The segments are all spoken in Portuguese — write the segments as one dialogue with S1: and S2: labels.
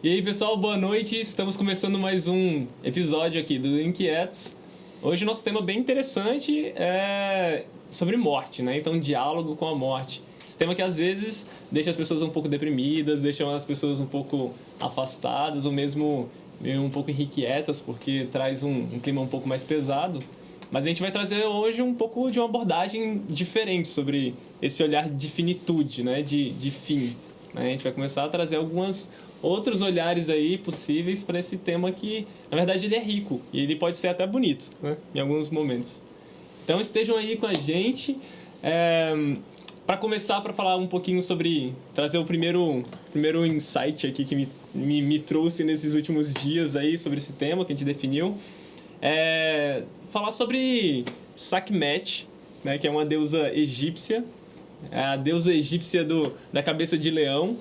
S1: E aí, pessoal, boa noite. Estamos começando mais um episódio aqui do Inquietos. Hoje o nosso tema bem interessante é sobre morte, né? Então, diálogo com a morte. Esse tema que às vezes deixa as pessoas um pouco deprimidas, deixa as pessoas um pouco afastadas ou mesmo meio um pouco irrequietas, porque traz um clima um pouco mais pesado. Mas a gente vai trazer hoje um pouco de uma abordagem diferente sobre esse olhar de finitude, né? De fim. Né? A gente vai começar a trazer alguns outros olhares aí possíveis para esse tema que, na verdade, ele é rico e ele pode ser até bonito, né? Em alguns momentos. Então estejam aí com a gente. Para começar, para falar um pouquinho sobre... trazer o primeiro insight aqui que me trouxe nesses últimos dias aí sobre esse tema que a gente definiu. Falar sobre Sekhmet, né, que é uma deusa egípcia, a deusa egípcia da cabeça de leão,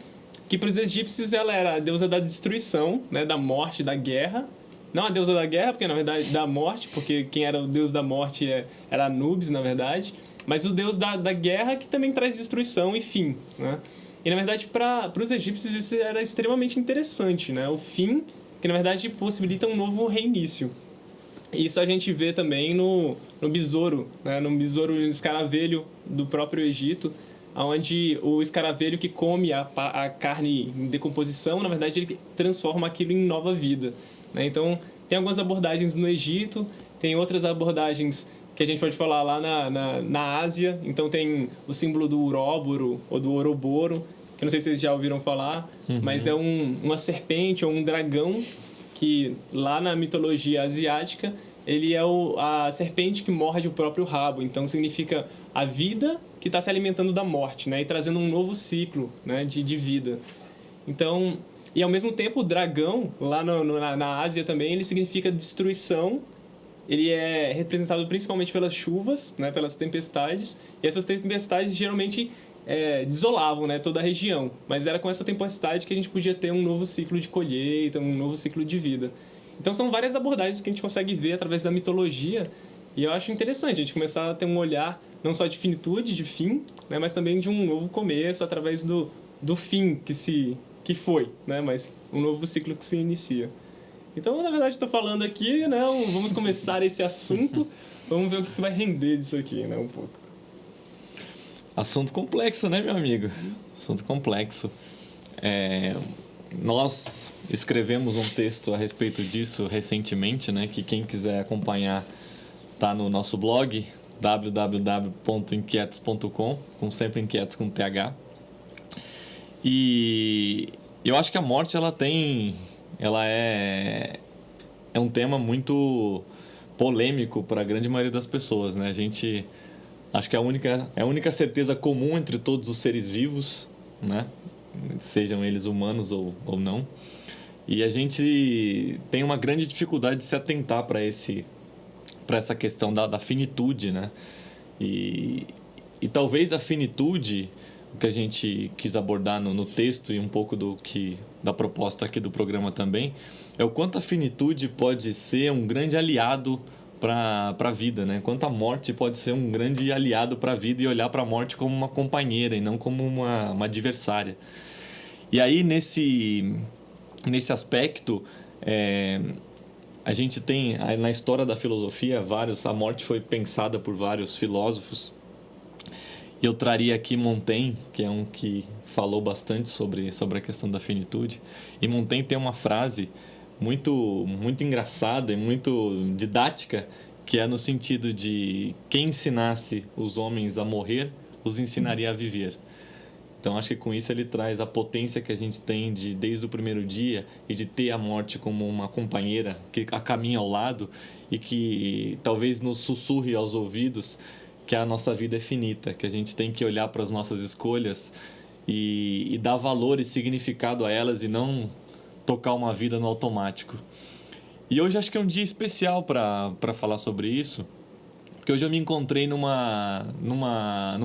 S1: que para os egípcios ela era a deusa da destruição, né, da morte, da guerra. Não a deusa da guerra, porque na verdade da morte, porque quem era o deus da morte era Anubis, na verdade, mas o deus da guerra que também traz destruição e fim, né? E na verdade para os egípcios isso era extremamente interessante, né? O fim que na verdade possibilita um novo reinício. Isso a gente vê também no besouro, né? No besouro escaravelho do próprio Egito, onde o escaravelho que come a carne em decomposição, na verdade ele transforma aquilo em nova vida. Né? Então, tem algumas abordagens no Egito, tem outras abordagens que a gente pode falar lá na Ásia. Então, tem o símbolo do uróboro ou do ouroboro, que não sei se vocês já ouviram falar, mas é uma serpente ou um dragão que lá na mitologia asiática ele é a serpente que morde o próprio rabo. Então na a vida que está se alimentando da morte, né? E trazendo um novo ciclo, né? de vida. Então, e ao mesmo tempo o dragão lá na Ásia também ele significa destruição. Ele é representado principalmente pelas chuvas, né? Pelas tempestades, e essas tempestades geralmente desolavam, né? Toda a região, mas era com essa tempestade que a gente podia ter um novo ciclo de colheita, um novo ciclo de vida. Então são várias abordagens que a gente consegue ver através da mitologia, e eu acho interessante a gente começar a ter um olhar não só de finitude, de fim, né? Mas também de um novo começo através do fim que foi, né? Mas um novo ciclo que se inicia. Então, na verdade, estou falando aqui, né? Vamos começar esse assunto, vamos ver o que vai render disso aqui, né? Um pouco.
S2: Assunto complexo, né, meu amigo? Assunto complexo. Nós escrevemos um texto a respeito disso recentemente, né? Que quem quiser acompanhar tá no nosso blog www.inquietos.com, com sempre inquietos com TH. E eu acho que a morte ela é um tema muito polêmico para a grande maioria das pessoas, né? A gente acho que é a única certeza comum entre todos os seres vivos, né? Sejam eles humanos ou não. E a gente tem uma grande dificuldade de se atentar para essa questão da finitude, né? E talvez a finitude, o que a gente quis abordar no texto e um pouco da proposta aqui do programa também, é o quanto a finitude pode ser um grande aliado para a vida, né? Quanto a morte pode ser um grande aliado para a vida e olhar para a morte como uma companheira e não como uma adversária. E aí, nesse aspecto, a gente tem, na história da filosofia, a morte foi pensada por vários filósofos. Eu traria aqui Montaigne, que é um que falou bastante sobre a questão da finitude. E Montaigne tem uma frase muito, muito engraçada e muito didática, que é no sentido de quem ensinasse os homens a morrer, os ensinaria a viver. Então, acho que com isso ele traz a potência que a gente tem desde o primeiro dia e de ter a morte como uma companheira que caminha ao lado e que talvez nos sussurre aos ouvidos que a nossa vida é finita, que a gente tem que olhar para as nossas escolhas e dar valor e significado a elas e não tocar uma vida no automático. E hoje acho que é um dia especial para falar sobre isso, porque hoje eu me encontrei num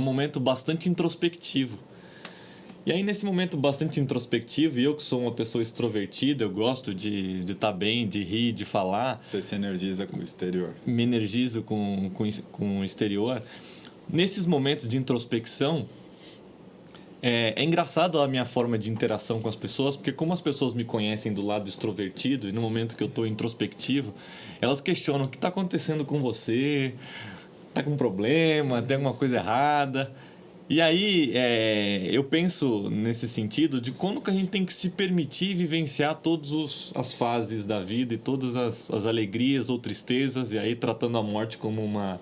S2: momento bastante introspectivo. E aí, nesse momento bastante introspectivo, e eu que sou uma pessoa extrovertida, eu gosto de estar bem, de rir, de falar.
S3: Você se energiza com o exterior.
S2: Me energizo com o exterior. Nesses momentos de introspecção, É engraçado a minha forma de interação com as pessoas, porque como as pessoas me conhecem do lado extrovertido, e no momento que eu estou introspectivo, elas questionam o que está acontecendo com você, tá com problema, tem alguma coisa errada. E aí eu penso nesse sentido de como que a gente tem que se permitir vivenciar todas as fases da vida e todas as alegrias ou tristezas, e aí tratando a morte como uma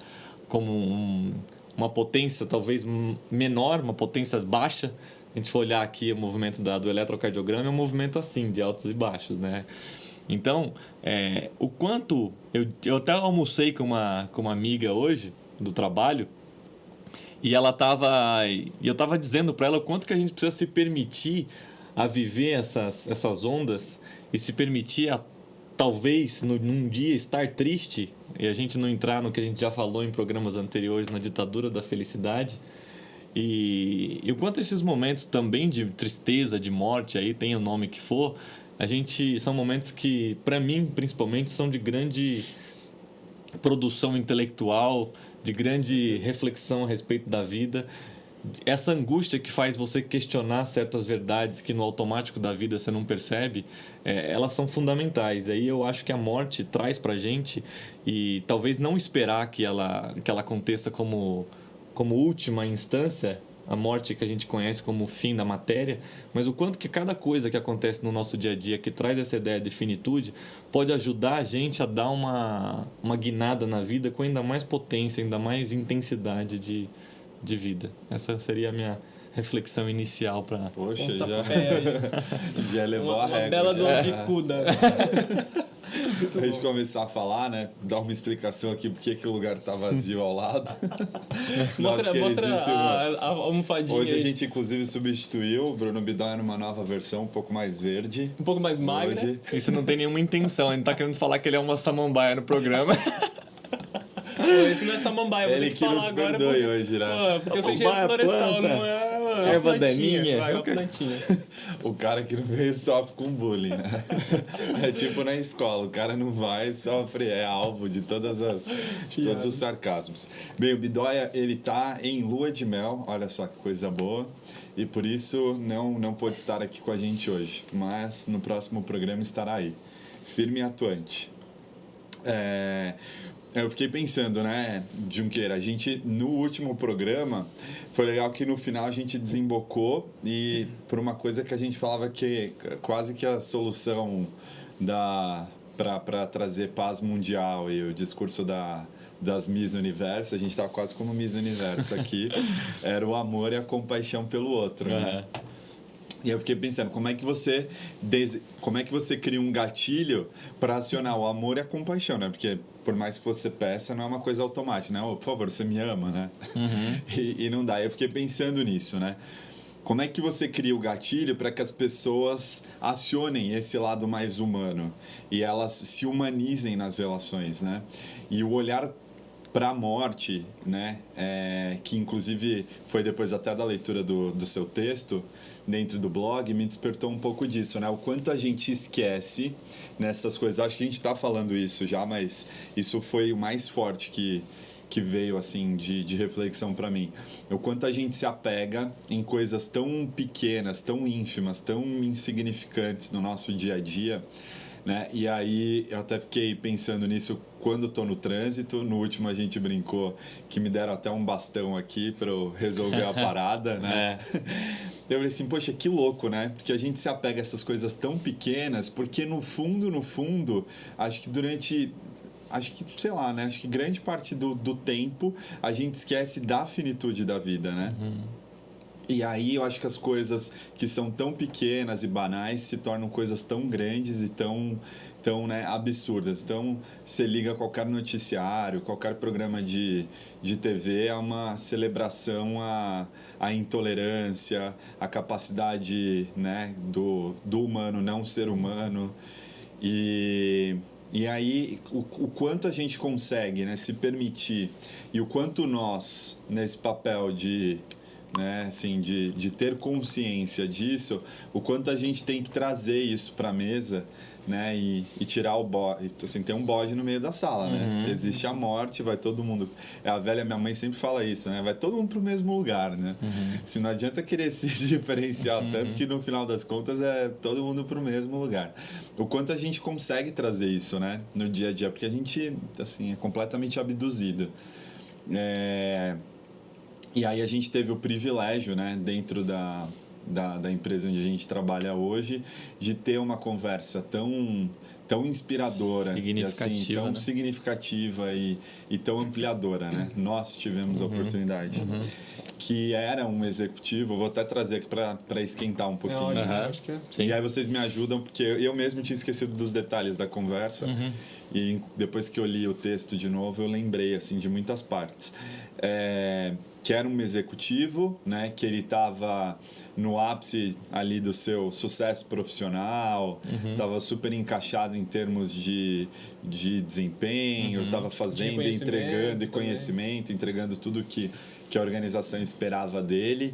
S2: potência talvez menor, uma potência baixa. A gente for olhar aqui o movimento do eletrocardiograma, é um movimento assim, de altos e baixos, né? Então, o quanto... Eu até almocei com uma amiga hoje, do trabalho, e eu estava dizendo para ela o quanto que a gente precisa se permitir a viver essas ondas e se permitir a talvez num dia estar triste e a gente não entrar no que a gente já falou em programas anteriores, na ditadura da felicidade. E o quanto esses momentos também de tristeza, de morte, aí tem o nome que for, são momentos que, para mim, principalmente, são de grande produção intelectual, de grande reflexão a respeito da vida. Essa angústia que faz você questionar certas verdades que no automático da vida você não percebe, elas são fundamentais. Aí eu acho que a morte traz pra gente, e talvez não esperar que ela aconteça como última instância, a morte que a gente conhece como o fim da matéria, mas o quanto que cada coisa que acontece no nosso dia a dia, que traz essa ideia de finitude, pode ajudar a gente a dar uma guinada na vida com ainda mais potência, ainda mais intensidade de vida. Essa seria a minha reflexão inicial para...
S3: Poxa,
S1: Pontapé,
S3: já levou a
S1: uma
S3: regra.
S1: bela
S3: já.
S1: dor de cuda.
S3: Pra gente começar a falar, né? Dar uma explicação aqui porque que o lugar tá vazio ao lado.
S1: Mostra a almofadinha.
S3: Hoje a
S1: aí.
S3: gente inclusive substituiu o Bruno Bidon numa nova versão, um pouco mais verde.
S1: Um pouco mais magra.
S3: Hoje.
S2: Isso não tem nenhuma intenção, a gente tá querendo falar que ele é uma samambaia no programa.
S1: Pô, esse não é samambaia, eu vou
S3: Ele
S1: ter que
S3: que
S1: falar
S3: nos
S1: agora.
S3: perdoe hoje, né?
S1: Pô, porque eu sou engenheiro
S2: Samambaia,
S1: florestal,
S2: planta.
S1: não é uma
S2: Erva
S1: plantinha.
S2: daninha.
S1: Vai, uma plantinha.
S3: O cara que não veio sofre com bullying, né? É tipo na escola, o cara não vai, sofre, é alvo de todos os sarcasmos. Bem, o Bidóia, ele tá em lua de mel, olha só que coisa boa, e por isso não pôde estar aqui com a gente hoje, mas no próximo programa estará aí, firme e atuante. Eu fiquei pensando, né, Junqueira, a gente, no último programa, foi legal que no final a gente desembocou e por uma coisa que a gente falava que quase que a solução para trazer paz mundial e o discurso das Miss Universo, a gente estava quase como Miss Universo aqui, era o amor e a compaixão pelo outro, né? E eu fiquei pensando, como é que você cria um gatilho para acionar o amor e a compaixão, né? Porque por mais que você peça, não é uma coisa automática, né? Oh, por favor, você me ama, né? Uhum. E não dá. Eu fiquei pensando nisso, né? Como é que você cria o gatilho para que as pessoas acionem esse lado mais humano e elas se humanizem nas relações, né? E o olhar para a morte, né? Que inclusive foi depois até da leitura do seu texto dentro do blog, me despertou um pouco disso, né? O quanto a gente esquece nessas coisas. Eu acho que a gente está falando isso já, mas isso foi o mais forte que veio assim de reflexão para mim. O quanto a gente se apega em coisas tão pequenas, tão ínfimas, tão insignificantes no nosso dia a dia, né? E aí eu até fiquei pensando nisso quando estou no trânsito. No último a gente brincou que me deram até um bastão aqui para eu resolver a parada, né? Eu falei assim, poxa, que louco, né? Porque a gente se apega a essas coisas tão pequenas, porque no fundo, acho que sei lá, né? Acho que grande parte do tempo a gente esquece da finitude da vida, né? Uhum. E aí eu acho que as coisas que são tão pequenas e banais se tornam coisas tão grandes e tão né, absurdas. Então, você liga qualquer noticiário, qualquer programa de TV, é uma celebração à intolerância, à capacidade, né, do humano não ser humano. E aí, o quanto a gente consegue, né, se permitir, e o quanto nós, nesse papel de né? Assim, de ter consciência disso, o quanto a gente tem que trazer isso para a mesa, né? E tirar o bode, assim, tem um bode no meio da sala, né? Existe a morte, vai todo mundo... minha mãe sempre fala isso, né? Vai todo mundo pro mesmo lugar, né? Se não adianta querer se diferenciar tanto que no final das contas é todo mundo pro mesmo lugar. O quanto a gente consegue trazer isso, né? No dia a dia, porque a gente, assim, é completamente abduzido. E aí a gente teve o privilégio, né? Dentro da empresa onde a gente trabalha hoje, de ter uma conversa tão inspiradora,
S2: significativa,
S3: e assim, tão
S2: né?
S3: significativa e tão ampliadora, né? Nós tivemos a oportunidade. Que era um executivo, vou até trazer aqui para esquentar um pouquinho.
S1: Acho que é.
S2: Sim.
S3: E aí vocês me ajudam, porque eu mesmo tinha esquecido dos detalhes da conversa. E depois que eu li o texto de novo, eu lembrei assim de muitas partes. Que era um executivo, né, que ele estava no ápice ali do seu sucesso profissional, estava super encaixado em termos de desempenho, estava fazendo, entregando e conhecimento, entregando tudo que a organização esperava dele.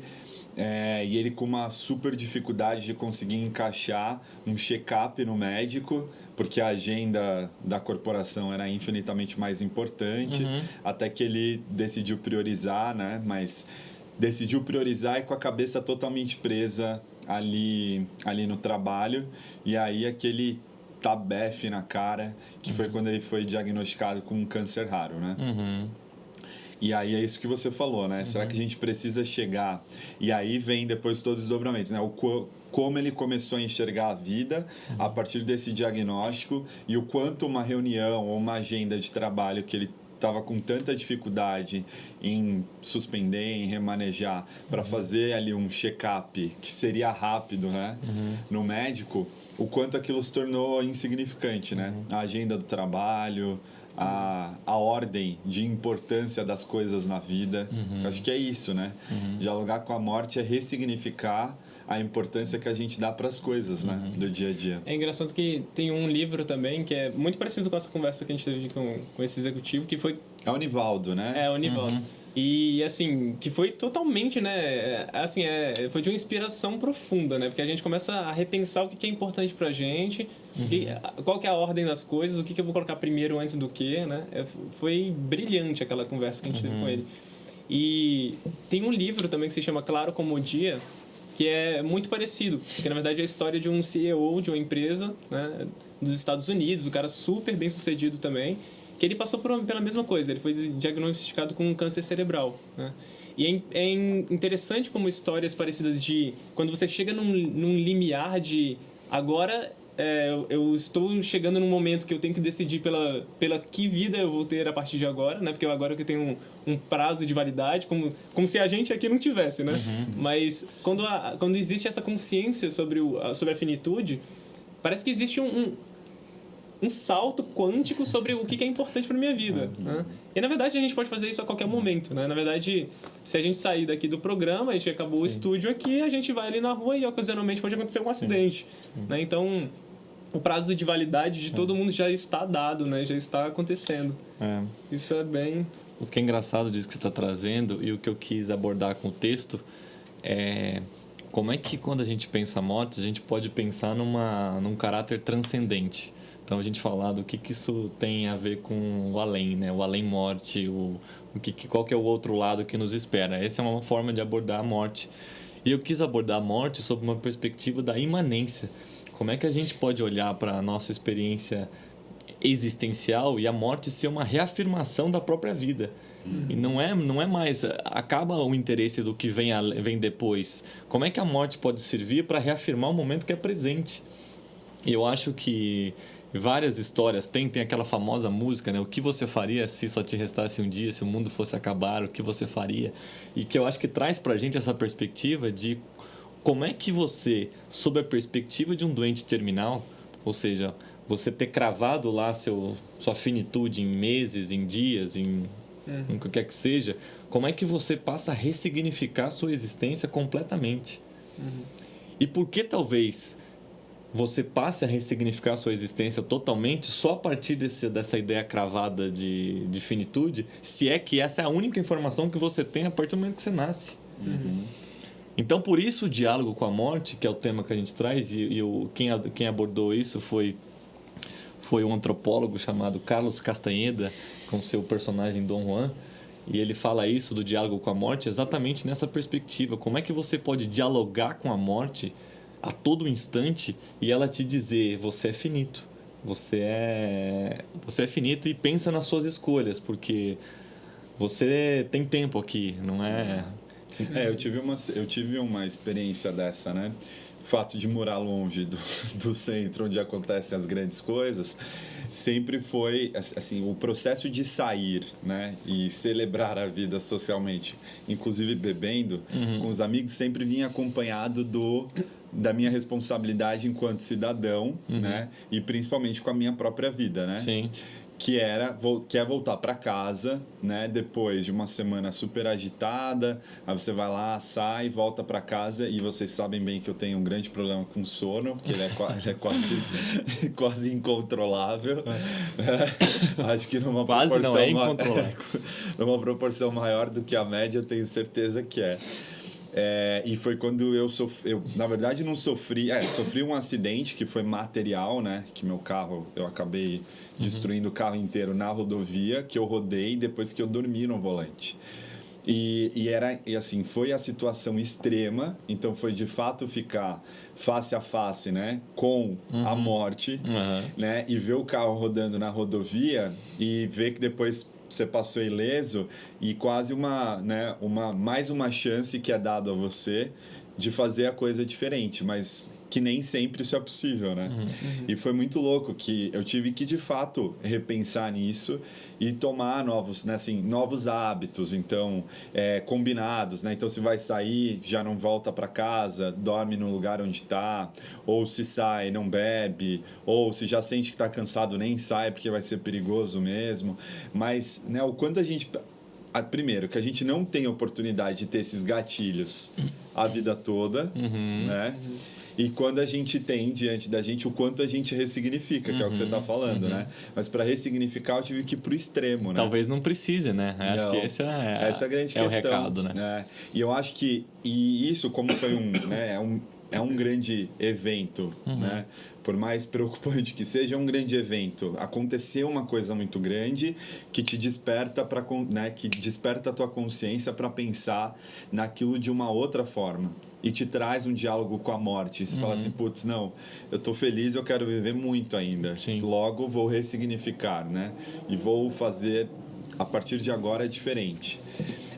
S3: E ele com uma super dificuldade de conseguir encaixar um check-up no médico, porque a agenda da corporação era infinitamente mais importante, até que ele decidiu priorizar, né? Mas decidiu priorizar e com a cabeça totalmente presa ali no trabalho, e aí aquele tabefe na cara, que foi quando ele foi diagnosticado com um câncer raro, né? E aí é isso que você falou, né? Será que a gente precisa chegar... E aí vem depois todo o desdobramento, né? Como ele começou a enxergar a vida a partir desse diagnóstico e o quanto uma reunião ou uma agenda de trabalho que ele estava com tanta dificuldade em suspender, em remanejar, para fazer ali um check-up que seria rápido, né? No médico, o quanto aquilo se tornou insignificante, né? A agenda do trabalho... A ordem de importância das coisas na vida. Acho que é isso, né? Dialogar com a morte é ressignificar a importância que a gente dá para as coisas, né? Do dia a dia.
S1: É engraçado que tem um livro também que é muito parecido com essa conversa que a gente teve com esse executivo, que foi...
S3: É o Nivaldo, né?
S1: É, o Nivaldo. E, assim, que foi totalmente, né? Assim, foi de uma inspiração profunda, né? Porque a gente começa a repensar o que é importante pra gente, qual que é a ordem das coisas, o que eu vou colocar primeiro antes do que, né? Foi brilhante aquela conversa que a gente teve com ele. E tem um livro também que se chama Claro Como o Dia, que é muito parecido, porque na verdade é a história de um CEO de uma empresa, né, dos Estados Unidos, um cara super bem sucedido também, que ele passou pela mesma coisa, ele foi diagnosticado com um câncer cerebral, né? E é interessante como histórias parecidas de quando você chega num limiar de agora eu estou chegando num momento que eu tenho que decidir pela que vida eu vou ter a partir de agora, né? Porque agora que eu tenho um prazo de validade, como se a gente aqui não tivesse, né? Mas quando existe essa consciência sobre a finitude, parece que existe um salto quântico sobre o que é importante para minha vida, né? E na verdade a gente pode fazer isso a qualquer momento, né? Na verdade, se a gente sair daqui do programa, a gente acabou o estúdio aqui, a gente vai ali na rua e ocasionalmente pode acontecer um acidente, né? Então, o prazo de validade de todo mundo já está dado, né? Já está acontecendo. Isso é bem...
S2: O que é engraçado disso que você está trazendo e o que eu quis abordar com o texto é como é que quando a gente pensa a morte, a gente pode pensar num caráter transcendente. Então, a gente falar do que isso tem a ver com o além, né? O além-morte, qual que é o outro lado que nos espera. Essa é uma forma de abordar a morte. E eu quis abordar a morte sob uma perspectiva da imanência. Como é que a gente pode olhar para a nossa experiência existencial e a morte ser uma reafirmação da própria vida? E não é mais... Acaba o interesse do que vem depois. Como é que a morte pode servir para reafirmar o momento que é presente? E eu acho que várias histórias tem aquela famosa música, né? O que você faria se só te restasse um dia, se o mundo fosse acabar, o que você faria? E que eu acho que traz pra gente essa perspectiva de como é que você, sob a perspectiva de um doente terminal, ou seja, você ter cravado lá sua finitude em meses, em dias, em o que quer que seja, como é que você passa a ressignificar a sua existência completamente? E por que talvez você passe a ressignificar a sua existência totalmente só a partir dessa ideia cravada de finitude, se é que essa é a única informação que você tem a partir do momento que você nasce. Então, por isso o diálogo com a morte, que é o tema que a gente traz, quem abordou isso foi um antropólogo chamado Carlos Castaneda, com seu personagem Dom Juan, e ele fala isso do diálogo com a morte exatamente nessa perspectiva. Como é que você pode dialogar com a morte a todo instante e ela te dizer, você é finito. Você é finito e pensa nas suas escolhas, porque você tem tempo aqui, não é...
S3: Eu tive uma experiência dessa, né? O fato de morar longe do centro onde acontecem as grandes coisas sempre foi assim, o processo de sair, né, e celebrar a vida socialmente, inclusive bebendo com os amigos, sempre vinha acompanhado da minha responsabilidade enquanto cidadão, né, e principalmente com a minha própria vida, né?
S2: Sim.
S3: Que é voltar para casa, né? Depois de uma semana super agitada, aí você vai lá, sai, volta para casa, e vocês sabem bem que eu tenho um grande problema com sono, que ele é quase incontrolável. Acho que numa
S2: quase
S3: proporção
S2: não é incontrolável.
S3: Numa proporção maior do que a média, eu tenho certeza que é. E foi quando eu na verdade não sofri, sofri um acidente que foi material, né? Que meu carro, eu acabei destruindo o carro inteiro na rodovia, que eu rodei depois que eu dormi no volante. E assim, foi a situação extrema, então foi de fato ficar face a face, né, com a morte, né, e ver o carro rodando na rodovia e ver que depois você passou ileso e quase mais uma chance que é dado a você de fazer a coisa diferente, mas que nem sempre isso é possível, né? E foi muito louco que eu tive que, de fato, repensar nisso e tomar novos hábitos, então, combinados, né? Então, se vai sair, já não volta para casa, dorme no lugar onde está, ou se sai, não bebe, ou se já sente que está cansado, nem sai, porque vai ser perigoso mesmo. Mas, né, o quanto a gente... Primeiro, que a gente não tem oportunidade de ter esses gatilhos a vida toda, né? E quando a gente tem diante da gente, o quanto a gente ressignifica, que é o que você está falando, né? Mas para ressignificar, eu tive que ir para o extremo, né?
S2: Talvez não precise, né? Acho que essa
S3: é a grande questão.
S2: O recado, né?
S3: E eu acho que isso, como foi um grande evento, né? Por mais preocupante que seja, é um grande evento. Aconteceu uma coisa muito grande que te desperta que desperta a tua consciência para pensar naquilo de uma outra forma. E te traz um diálogo com a morte. Você fala assim, putz, não, eu tô feliz, eu quero viver muito ainda.
S2: Sim.
S3: Logo vou ressignificar, né? E vou fazer, a partir de agora, diferente.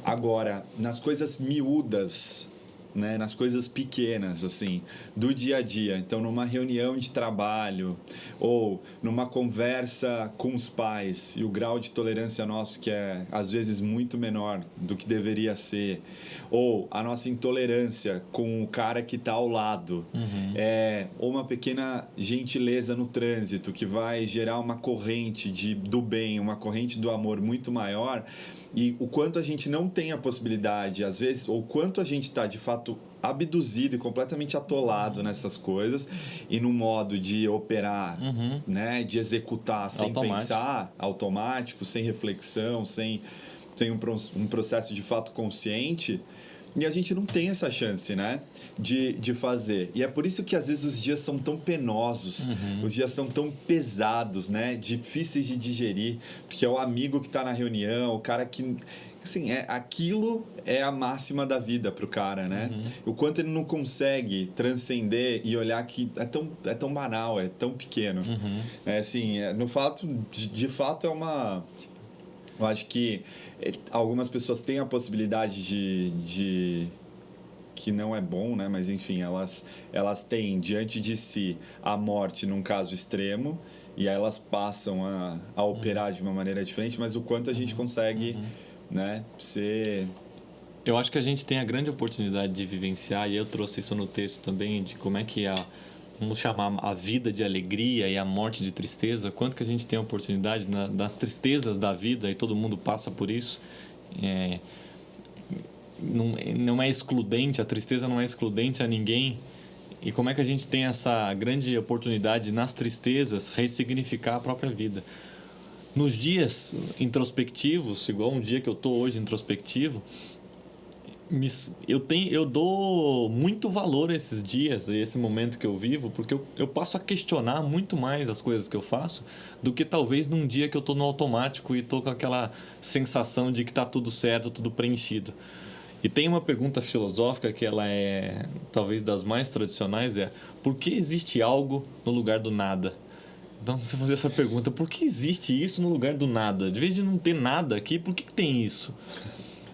S3: Agora, nas coisas miúdas, né, nas coisas pequenas, assim, do dia a dia. Então, numa reunião de trabalho ou numa conversa com os pais, e o grau de tolerância nosso que é, às vezes, muito menor do que deveria ser, ou a nossa intolerância com o cara que está ao lado, ou uma pequena gentileza no trânsito que vai gerar uma corrente do bem, uma corrente do amor muito maior. E o quanto a gente não tem a possibilidade, às vezes, ou quanto a gente está, de fato, abduzido e completamente atolado nessas coisas e no modo de operar, né, de executar sem pensar, automático, sem reflexão, sem um processo de fato consciente. E a gente não tem essa chance, né, de fazer. E é por isso que, às vezes, os dias são tão penosos, os dias são tão pesados, né, difíceis de digerir, porque é o amigo que está na reunião, o cara que... Assim, aquilo é a máxima da vida pro cara, né? O quanto ele não consegue transcender e olhar que é tão banal, é tão pequeno. No fato, de fato, é uma... Eu acho que algumas pessoas têm a possibilidade de que não é bom, né? Mas enfim, elas têm diante de si a morte num caso extremo e aí elas passam a operar de uma maneira diferente, mas o quanto a gente consegue, né, ser...
S2: Eu acho que a gente tem a grande oportunidade de vivenciar, e eu trouxe isso no texto também, de como é que vamos chamar a vida de alegria e a morte de tristeza, quanto que a gente tem a oportunidade das tristezas da vida, e todo mundo passa por isso. Não é excludente, a tristeza não é excludente a ninguém. E como é que a gente tem essa grande oportunidade nas tristezas ressignificar a própria vida? Nos dias introspectivos, igual um dia que eu estou hoje introspectivo, eu dou muito valor a esses dias, a esse momento que eu vivo, porque eu passo a questionar muito mais as coisas que eu faço do que talvez num dia que eu tô no automático e tô com aquela sensação de que tá tudo certo, tudo preenchido. E tem uma pergunta filosófica que ela é talvez das mais tradicionais, por que existe algo no lugar do nada? Então, você fazer essa pergunta, por que existe isso no lugar do nada? De vez de não ter nada aqui, por que tem isso?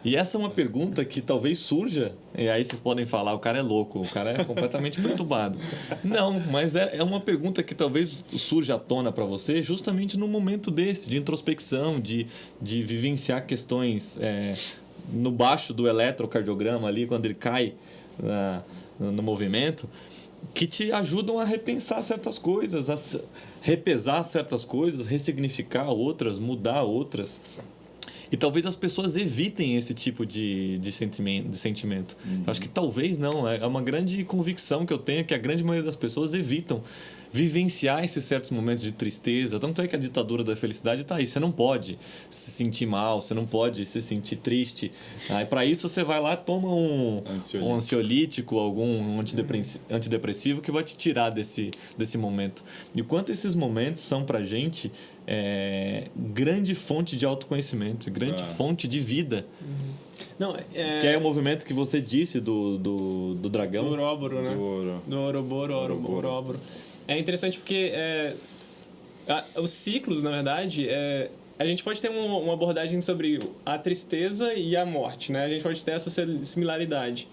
S2: E essa é uma pergunta que talvez surja, e aí vocês podem falar, o cara é louco, o cara é completamente perturbado. Não, mas é uma pergunta que talvez surja à tona para você justamente num momento desse, de introspecção, de vivenciar questões no baixo do eletrocardiograma ali, quando ele cai no movimento, que te ajudam a repensar certas coisas, a repesar certas coisas, ressignificar outras, mudar outras. E talvez as pessoas evitem esse tipo de sentimento. Eu acho que talvez não. É uma grande convicção que eu tenho que a grande maioria das pessoas evitam vivenciar esses certos momentos de tristeza. Tanto é que a ditadura da felicidade está aí. Você não pode se sentir mal, você não pode se sentir triste. Aí, para isso, você vai lá e toma um ansiolítico, algum antidepressivo que vai te tirar desse momento. E o quanto esses momentos são para a gente grande fonte de autoconhecimento, grande fonte de vida.
S1: Não,
S2: que é o movimento que você disse do dragão.
S1: Do Ouroboros, né? Do Ouroboros. É interessante porque os ciclos, na verdade, a gente pode ter uma abordagem sobre a tristeza e a morte, né? A gente pode ter essa similaridade.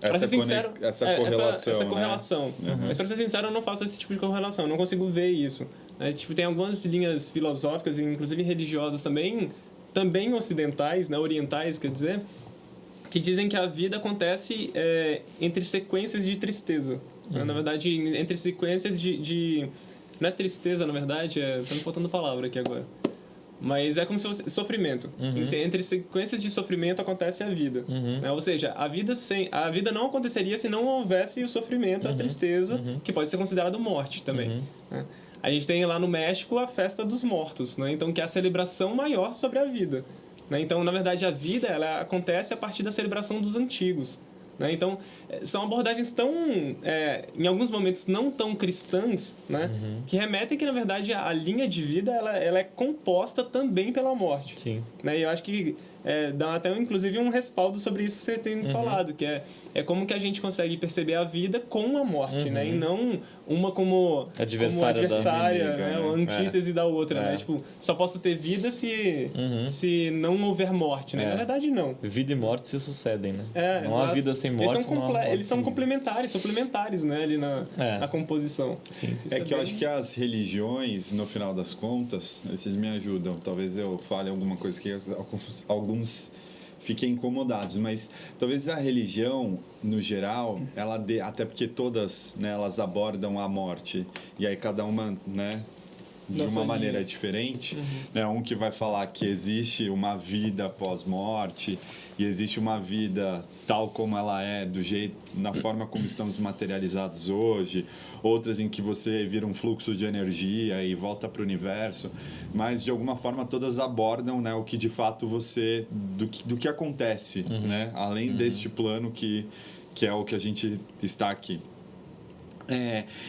S1: Para ser sincero, essa correlação. Né? Mas, para ser sincero, eu não faço esse tipo de correlação, eu não consigo ver isso. Tipo, tem algumas linhas filosóficas, inclusive religiosas também ocidentais, né? Orientais, quer dizer, que dizem que a vida acontece entre sequências de tristeza. Na verdade, entre sequências de... Não é tristeza, na verdade, tá me faltando palavra aqui agora. Mas é como se fosse sofrimento. Entre sequências de sofrimento acontece a vida. Né? Ou seja, a vida não aconteceria se não houvesse o sofrimento, a tristeza, que pode ser considerado morte também. Né? A gente tem lá no México a Festa dos Mortos, né? Então, que é a celebração maior sobre a vida. Né? Então, na verdade, a vida ela acontece a partir da celebração dos antigos. Né? Então, são abordagens tão, em alguns momentos, não tão cristãs, né? Que remetem que, na verdade, a linha de vida ela é composta também pela morte.
S2: Sim.
S1: Né? E eu acho que dá até, inclusive, um respaldo sobre isso que você tem falado, que é como que a gente consegue perceber a vida com a morte, né? E não uma como adversária né? Ou antítese da outra, né? Tipo, só posso ter vida se não houver morte, né? Na verdade, não.
S2: Vida e morte se sucedem, né? Não
S1: exato.
S2: há vida sem morte,
S1: eles são suplementares, né? Ali na composição.
S2: Sim.
S3: Que eu acho que as religiões, no final das contas, vocês me ajudam. Talvez eu fale alguma coisa que alguns fiquem incomodados, mas talvez a religião, no geral, até porque todas, né, elas abordam a morte, e aí cada uma, né, de uma maneira diferente, né? Um que vai falar que existe uma vida pós-morte e existe uma vida tal como ela é, na forma como estamos materializados hoje, outras em que você vira um fluxo de energia e volta para o universo, mas de alguma forma todas abordam, né, o que de fato do que acontece, né, além deste plano que é o que a gente está aqui.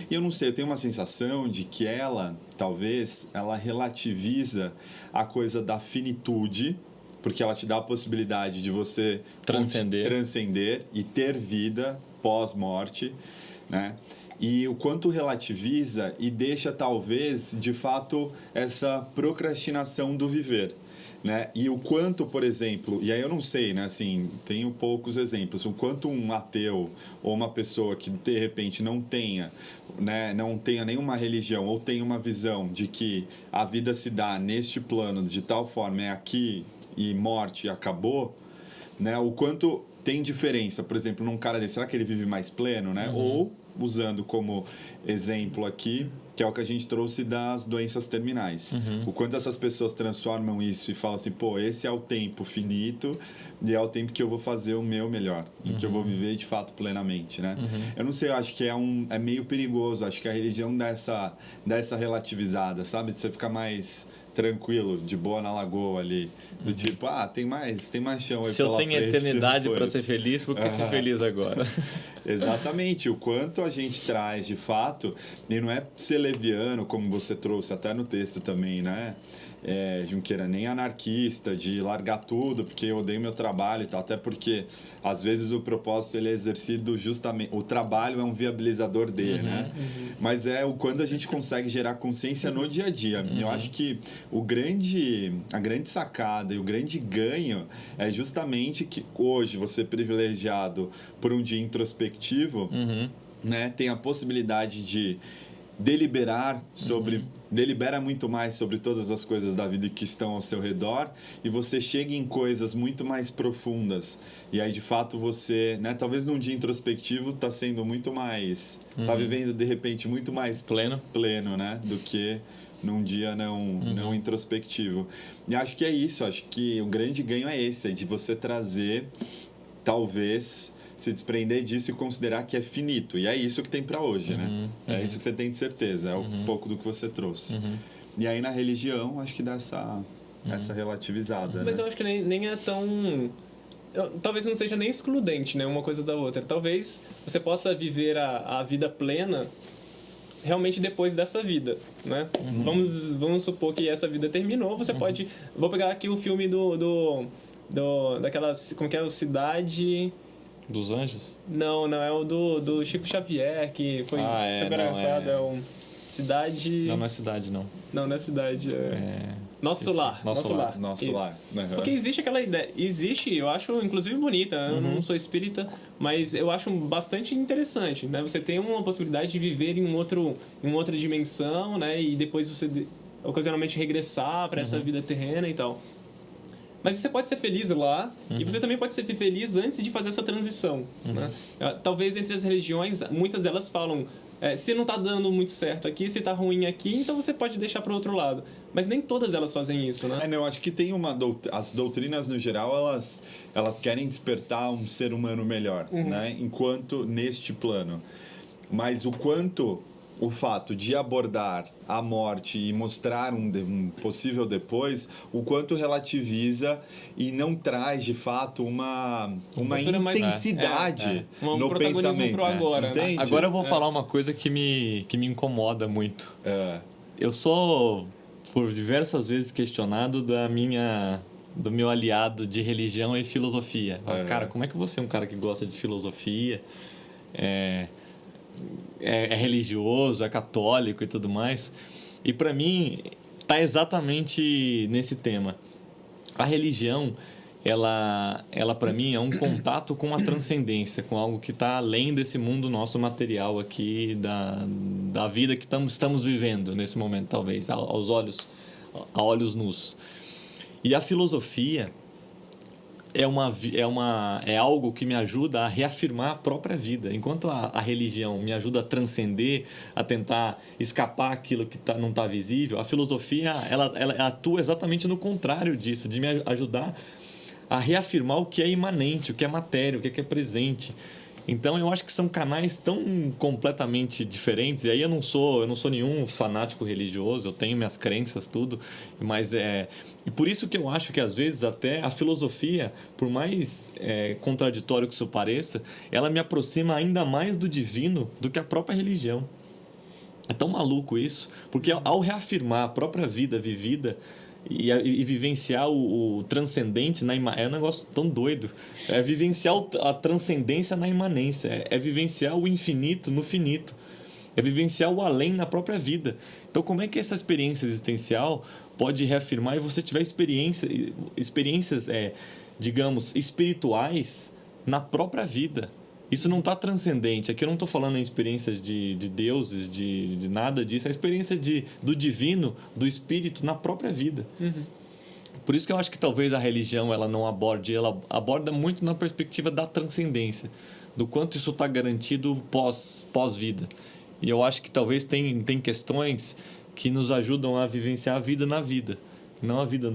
S3: Eu não sei, eu tenho uma sensação de que talvez ela relativiza a coisa da finitude, porque ela te dá a possibilidade de você transcender e ter vida pós-morte, né? E o quanto relativiza e deixa, talvez, de fato, essa procrastinação do viver. Né? E o quanto, por exemplo, e aí eu não sei, né, assim, tenho poucos exemplos, o quanto um ateu ou uma pessoa que de repente não tenha nenhuma religião ou tenha uma visão de que a vida se dá neste plano de tal forma, é aqui e morte acabou, né? O quanto tem diferença, por exemplo, num cara desse, será que ele vive mais pleno, né? Ou, usando como exemplo aqui, que é o que a gente trouxe das doenças terminais. O quanto essas pessoas transformam isso e falam assim, pô, esse é o tempo finito e é o tempo que eu vou fazer o meu melhor, em que eu vou viver de fato plenamente, né? Eu não sei, eu acho que é meio perigoso, acho que a religião dá essa relativizada, sabe? Você fica mais tranquilo, de boa na lagoa ali. Do tipo, tem mais chão aí
S2: Se eu
S3: pela
S2: tenho
S3: frente
S2: eternidade para
S3: depois.
S2: ser feliz, por que ser feliz agora?
S3: Exatamente, o quanto a gente traz de fato, e não é ser leviano, como você trouxe até no texto também, né? Junqueira, nem anarquista, de largar tudo porque eu odeio meu trabalho e tal, até porque às vezes o propósito ele é exercido justamente, o trabalho é um viabilizador dele, né? Mas quando a gente consegue gerar consciência no dia a dia. Eu acho que a grande sacada e o grande ganho é justamente que hoje você privilegiado por um dia introspectivo, né, tem a possibilidade de delibera muito mais sobre todas as coisas da vida que estão ao seu redor e você chega em coisas muito mais profundas. E aí, de fato, você, né, talvez num dia introspectivo tá sendo muito mais... tá vivendo, de repente, muito mais pleno, né, do que num dia não introspectivo. E acho que é isso. Acho que o grande ganho é esse, de você trazer, talvez... se desprender disso e considerar que é finito. E é isso que tem para hoje, né? É isso que você tem de certeza. É um pouco do que você trouxe. E aí, na religião, acho que dá essa relativizada,
S1: Mas
S3: né?
S1: eu acho que nem é tão... talvez não seja nem excludente, né? Uma coisa da outra. Talvez você possa viver a vida plena realmente depois dessa vida, né? Vamos supor que essa vida terminou. Você pode... Vou pegar aqui o filme daquela... Como que é? O Cidade...
S2: Dos Anjos?
S1: Não, é o do Chico Xavier, que foi fotografado. É um Cidade...
S2: Não é Cidade, não.
S1: Não é Cidade, Nosso Lar.
S3: Nosso lar. Uhum.
S1: Porque existe aquela ideia... eu acho inclusive bonita. Eu não sou espírita, mas eu acho bastante interessante, né? Você tem uma possibilidade de viver em outra dimensão, né? E depois você ocasionalmente regressar para essa vida terrena e tal. Mas você pode ser feliz lá e você também pode ser feliz antes de fazer essa transição, né? Talvez entre as religiões, muitas delas falam se não está dando muito certo aqui, se está ruim aqui, então você pode deixar para o outro lado. Mas nem todas elas fazem isso, né?
S3: Não, acho que tem as doutrinas, no geral, elas querem despertar um ser humano melhor, né? Enquanto neste plano. Mas o fato de abordar a morte e mostrar um possível depois, o quanto relativiza e não traz, de fato, uma intensidade no pensamento.
S1: Pro agora,
S3: entende?
S1: né?
S2: Agora eu vou falar uma coisa que me incomoda muito. Eu sou, por diversas vezes, questionado do meu aliado de religião e filosofia. Cara, como é que você é um cara que gosta de filosofia, é religioso, é católico e tudo mais? E para mim tá exatamente nesse tema. A religião, ela para mim é um contato com a transcendência, com algo que está além desse mundo nosso material aqui, da vida que estamos vivendo nesse momento, talvez, a olhos nus. E a filosofia é algo que me ajuda a reafirmar a própria vida. Enquanto a religião me ajuda a transcender, a tentar escapar aquilo que não está visível, a filosofia ela atua exatamente no contrário disso, de me ajudar a reafirmar o que é imanente, o que é matéria, o que é presente. Então eu acho que são canais tão completamente diferentes. E aí eu não sou nenhum fanático religioso, eu tenho minhas crenças, tudo, mas e por isso que eu acho que às vezes até a filosofia, por mais contraditório que isso pareça, ela me aproxima ainda mais do divino do que a própria religião. É tão maluco isso, porque ao reafirmar a própria vida vivida e vivenciar o transcendente é um negócio tão doido. É vivenciar a transcendência na imanência, é vivenciar o infinito no finito, é vivenciar o além na própria vida. Então, como é que essa experiência existencial pode reafirmar e você tiver experiências, digamos, espirituais na própria vida? Isso não está transcendente. Aqui eu não estou falando em experiências de deuses, de nada disso. É a experiência do divino, do espírito na própria vida. Por isso que eu acho que talvez a religião ela não aborde, ela aborda muito na perspectiva da transcendência, do quanto isso está garantido pós-vida. E eu acho que talvez tem questões que nos ajudam a vivenciar a vida na vida, não a vida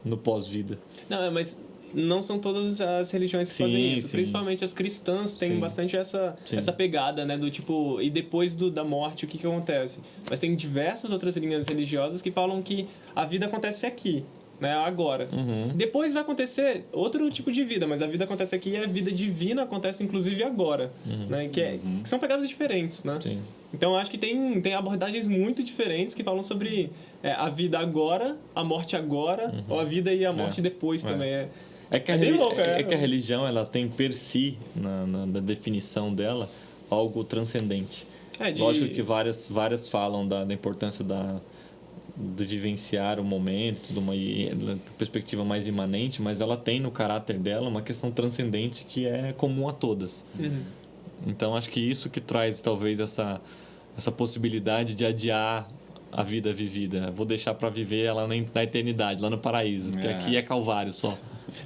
S2: no pós-vida.
S1: Não, mas não são todas as religiões que
S2: Sim,
S1: fazem isso.
S2: sim.
S1: Principalmente as cristãs têm
S2: Sim.
S1: bastante essa pegada, né? Do tipo, e depois da morte, o que acontece? Mas tem diversas outras linhas religiosas que falam que a vida acontece aqui, né? Agora. Depois vai acontecer outro tipo de vida, mas a vida acontece aqui e a vida divina acontece inclusive agora, né? Que são pegadas diferentes, né?
S2: Sim.
S1: Então, eu acho que tem abordagens muito diferentes que falam sobre a vida agora, a morte agora, ou a vida e a morte depois também.
S2: É
S1: bem louco,
S2: que a religião ela tem per si, na definição dela, algo transcendente. Lógico que várias falam da importância de vivenciar o momento, da perspectiva mais imanente, mas ela tem no caráter dela uma questão transcendente que é comum a todas. Então, acho que isso que traz talvez essa possibilidade de adiar a vida vivida. Vou deixar para viver ela na eternidade, lá no paraíso, porque aqui é calvário só.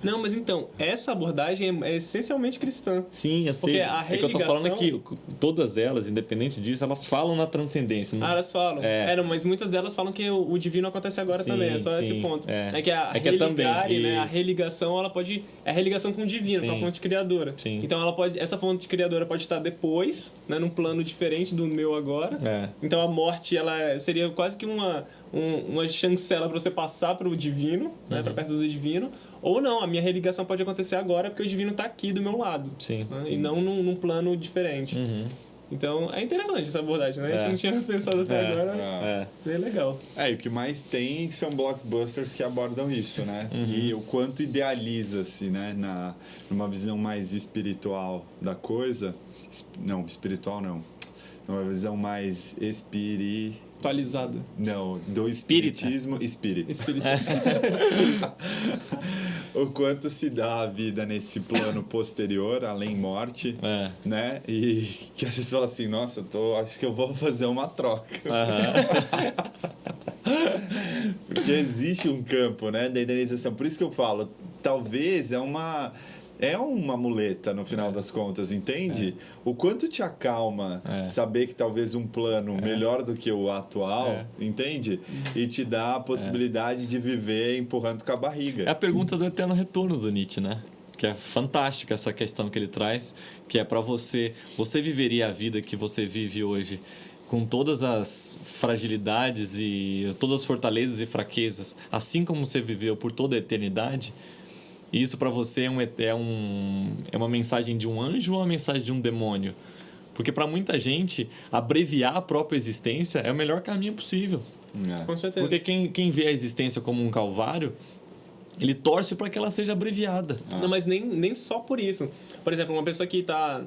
S1: Não, mas então, essa abordagem é essencialmente cristã.
S2: Sim, eu sei.
S1: Porque a
S2: É que eu tô falando
S1: religação-
S2: aqui, todas elas, independente disso, elas falam na transcendência.
S1: Ah, elas falam. Não, mas muitas delas falam que o divino acontece agora
S2: Sim,
S1: também. É só
S2: sim,
S1: esse ponto.
S2: é.
S1: Que a
S2: É que é também,
S1: religare, né? A
S2: isso.
S1: religação, ela pode... É a religação com o divino, com a
S2: Sim.
S1: fonte criadora.
S2: Sim.
S1: Então, essa fonte criadora pode estar depois, né? Num plano diferente do meu agora.
S2: É.
S1: Então, a morte, ela seria quase que uma chancela para você passar para o divino, né? Para perto do divino. Ou não, a minha religação pode acontecer agora porque o divino está aqui do meu lado.
S2: Sim.
S1: Né? E não num plano diferente. Então, é interessante essa abordagem, né? A gente não tinha pensado até agora, mas é bem legal.
S3: E o que mais tem são blockbusters que abordam isso, né? E o quanto idealiza-se, né? Numa visão mais espiritual da coisa. Não, espiritual não. Numa visão mais
S1: Atualizada.
S3: Não, do espiritismo espírita.
S1: Espírito.
S3: O quanto se dá a vida nesse plano posterior, além morte, né? E que às vezes fala assim, nossa, acho que eu vou fazer uma troca. Porque existe um campo, né, da idealização. Por isso que eu falo, talvez é uma muleta no final das contas, entende? O quanto te acalma saber que talvez um plano melhor do que o atual, entende? E te dá a possibilidade de viver empurrando com a barriga.
S2: É a pergunta do eterno retorno do Nietzsche, né? Que é fantástica essa questão que ele traz, que é para você viveria a vida que você vive hoje com todas as fragilidades e todas as fortalezas e fraquezas, assim como você viveu por toda a eternidade. E isso para você é uma mensagem de um anjo ou uma mensagem de um demônio? Porque para muita gente, abreviar a própria existência é o melhor caminho possível.
S1: Com certeza.
S2: Porque quem vê a existência como um calvário, ele torce para que ela seja abreviada.
S1: Não, mas nem só por isso. Por exemplo, uma pessoa que está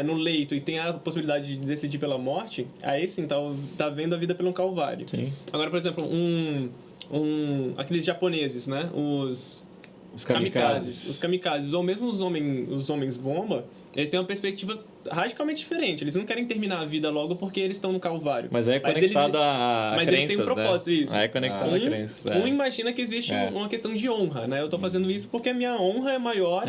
S1: no leito e tem a possibilidade de decidir pela morte, aí sim tá vendo a vida pelo calvário.
S2: Sim.
S1: Agora, por exemplo, aqueles japoneses, né? Os
S2: kamikazes.
S1: Os kamikazes, ou mesmo os homens bomba, eles têm uma perspectiva radicalmente diferente. Eles não querem terminar a vida logo porque eles estão no calvário.
S2: Mas é conectado a
S1: Mas
S2: crenças,
S1: eles têm um propósito,
S2: né?
S1: isso.
S2: É conectado a crenças.
S1: Um imagina que existe uma questão de honra, né? Eu tô fazendo isso porque a minha honra é maior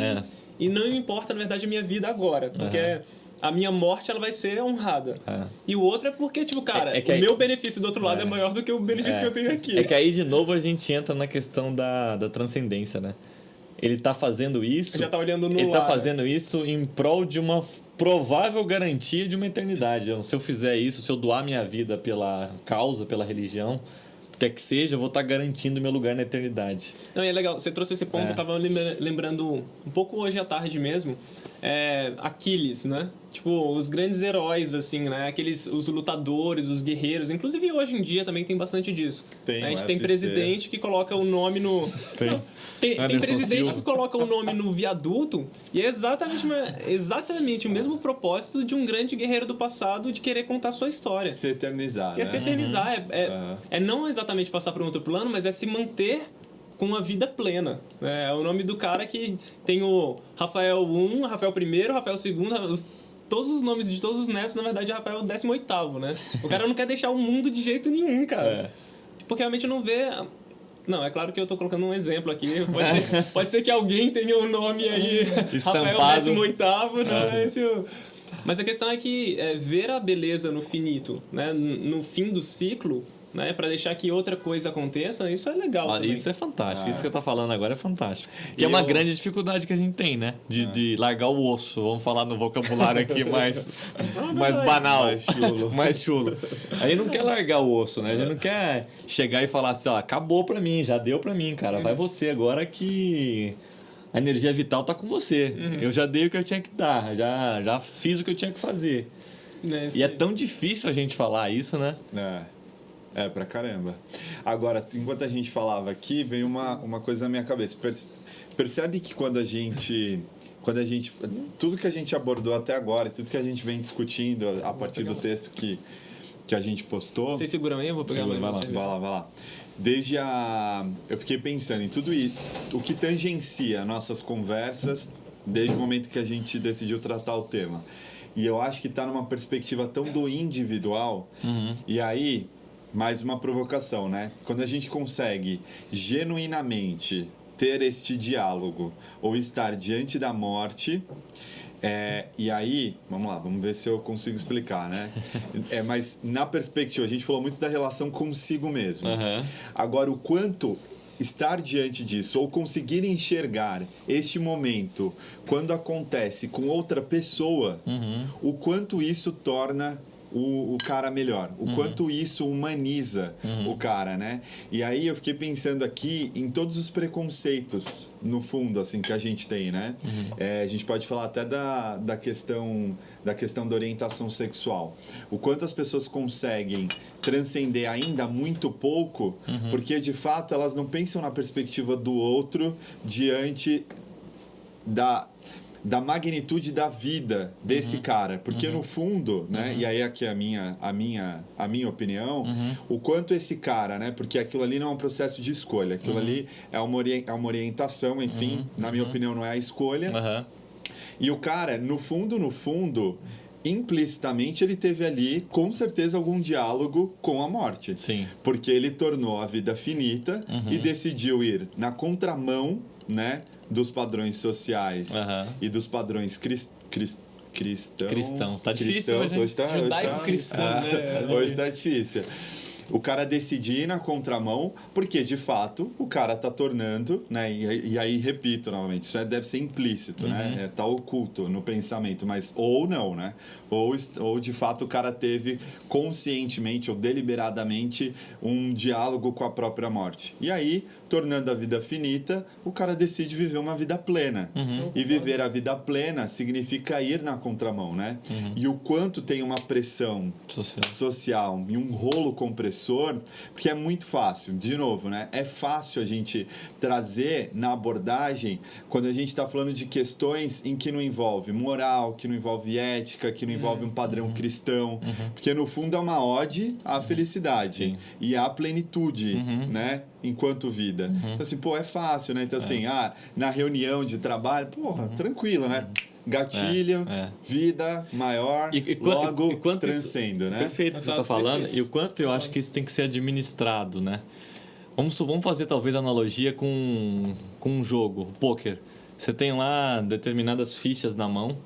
S1: e não me importa, na verdade, a minha vida agora. Porque a minha morte ela vai ser honrada. E o outro é porque, tipo, cara, o meu benefício do outro lado é maior do que o benefício que eu tenho aqui.
S2: É que aí, de novo, a gente entra na questão da transcendência, né? Ele está fazendo isso...
S1: Já tá olhando no
S2: Ele está
S1: lado.
S2: fazendo isso em prol de uma provável garantia de uma eternidade. Se eu fizer isso, se eu doar minha vida pela causa, pela religião, quer que seja, eu vou estar garantindo meu lugar na eternidade.
S1: Não, e é legal, você trouxe esse ponto, eu tava lembrando um pouco hoje à tarde mesmo, Aquiles, né? Tipo, os grandes heróis, assim, né? Os lutadores, os guerreiros. Inclusive, hoje em dia também tem bastante disso.
S3: Tem,
S1: a gente
S3: o
S1: tem
S3: UFC.
S1: presidente que coloca o nome no... Tem
S2: Anderson
S1: presidente
S2: Silva.
S1: que coloca o nome no viaduto e é exatamente o mesmo propósito de um grande guerreiro do passado de querer contar sua história.
S3: Se eternizar,
S1: Que é
S3: né?
S1: se eternizar, é não exatamente passar para um outro plano, mas é se manter com uma vida plena. É o nome do cara que tem o Rafael I, Rafael I, Rafael II, todos os nomes de todos os netos, na verdade, é Rafael 18º, né? O cara não quer deixar o mundo de jeito nenhum, cara. Porque realmente não vê... Não, é claro que eu tô colocando um exemplo aqui. Pode ser que alguém tenha um nome aí,
S2: Estampado.
S1: Rafael 18º, não é esse o... Mas a questão é que ver a beleza no finito, né? No fim do ciclo, né, para deixar que outra coisa aconteça, isso é legal também.
S2: Isso é fantástico. Isso que você tá falando agora é fantástico. Que
S3: E
S2: é uma
S3: eu-
S2: grande dificuldade que a gente tem, né? De largar o osso. Vamos falar no vocabulário aqui mais banal.
S3: Mais chulo.
S2: Mais chulo. A gente não quer largar o osso, né? A gente não quer chegar e falar assim, ó, acabou pra mim, já deu pra mim, cara. Vai você agora que a energia vital tá com você. Eu já dei o que eu tinha que dar, já fiz o que eu tinha que fazer.
S1: Isso
S2: E é
S1: aí.
S2: tão difícil a gente falar isso, né?
S3: É pra caramba. Agora, enquanto a gente falava aqui, veio uma coisa na minha cabeça. Percebe que quando a gente... Tudo que a gente abordou até agora, tudo que a gente vem discutindo a partir do texto que a gente postou...
S1: Vocês seguram aí? Eu vou pegar mais uma cerveja.
S3: Vai lá. Eu fiquei pensando em tudo isso, o que tangencia nossas conversas desde o momento que a gente decidiu tratar o tema. E eu acho que está numa perspectiva tão do individual. E aí, mais uma provocação, né? Quando a gente consegue genuinamente ter este diálogo ou estar diante da morte... e aí, vamos lá, vamos ver se eu consigo explicar, né? Mas na perspectiva, a gente falou muito da relação consigo mesmo. Agora, o quanto estar diante disso ou conseguir enxergar este momento quando acontece com outra pessoa, o quanto isso torna o cara melhor, o quanto isso humaniza o cara, né? E aí eu fiquei pensando aqui em todos os preconceitos, no fundo, assim, que a gente tem, né? A gente pode falar até da questão da orientação sexual. O quanto as pessoas conseguem transcender ainda muito pouco, porque de fato elas não pensam na perspectiva do outro diante da magnitude da vida desse cara, porque no fundo, né, e aí aqui é a minha opinião, o quanto esse cara, né, porque aquilo ali não é um processo de escolha, aquilo ali é uma orientação, enfim, na minha opinião não é a escolha, e o cara, no fundo, implicitamente ele teve ali, com certeza, algum diálogo com a morte.
S2: Sim.
S3: Porque ele tornou a vida finita e decidiu ir na contramão, né, dos padrões sociais e dos padrões cristãos.
S2: Tá difícil hoje,
S3: hoje tá,
S1: Judaico-cristão, né?
S3: Hoje tá difícil. O cara decidir ir na contramão, porque de fato o cara tá tornando, né? E aí repito novamente, isso deve ser implícito, né? Tá oculto no pensamento, mas ou não, né? Ou de fato o cara teve conscientemente ou deliberadamente um diálogo com a própria morte. E aí, tornando a vida finita, o cara decide viver uma vida plena. E viver a vida plena significa ir na contramão, né? E o quanto tem uma pressão social e um rolo compressor, porque é muito fácil, de novo, né? É fácil a gente trazer na abordagem quando a gente está falando de questões em que não envolve moral, que não envolve ética, que não envolve um padrão cristão, porque no fundo é uma ode à felicidade e à plenitude, né? Enquanto vida. Então assim, pô, é fácil, né? Então assim, na reunião de trabalho, porra, tranquilo, né? Gatilho, vida maior, logo transcendo, né?
S2: Perfeito o que você está falando. E o quanto eu acho que isso tem que ser administrado, né? Vamos fazer talvez analogia com um jogo, poker. Você tem lá determinadas fichas na mão.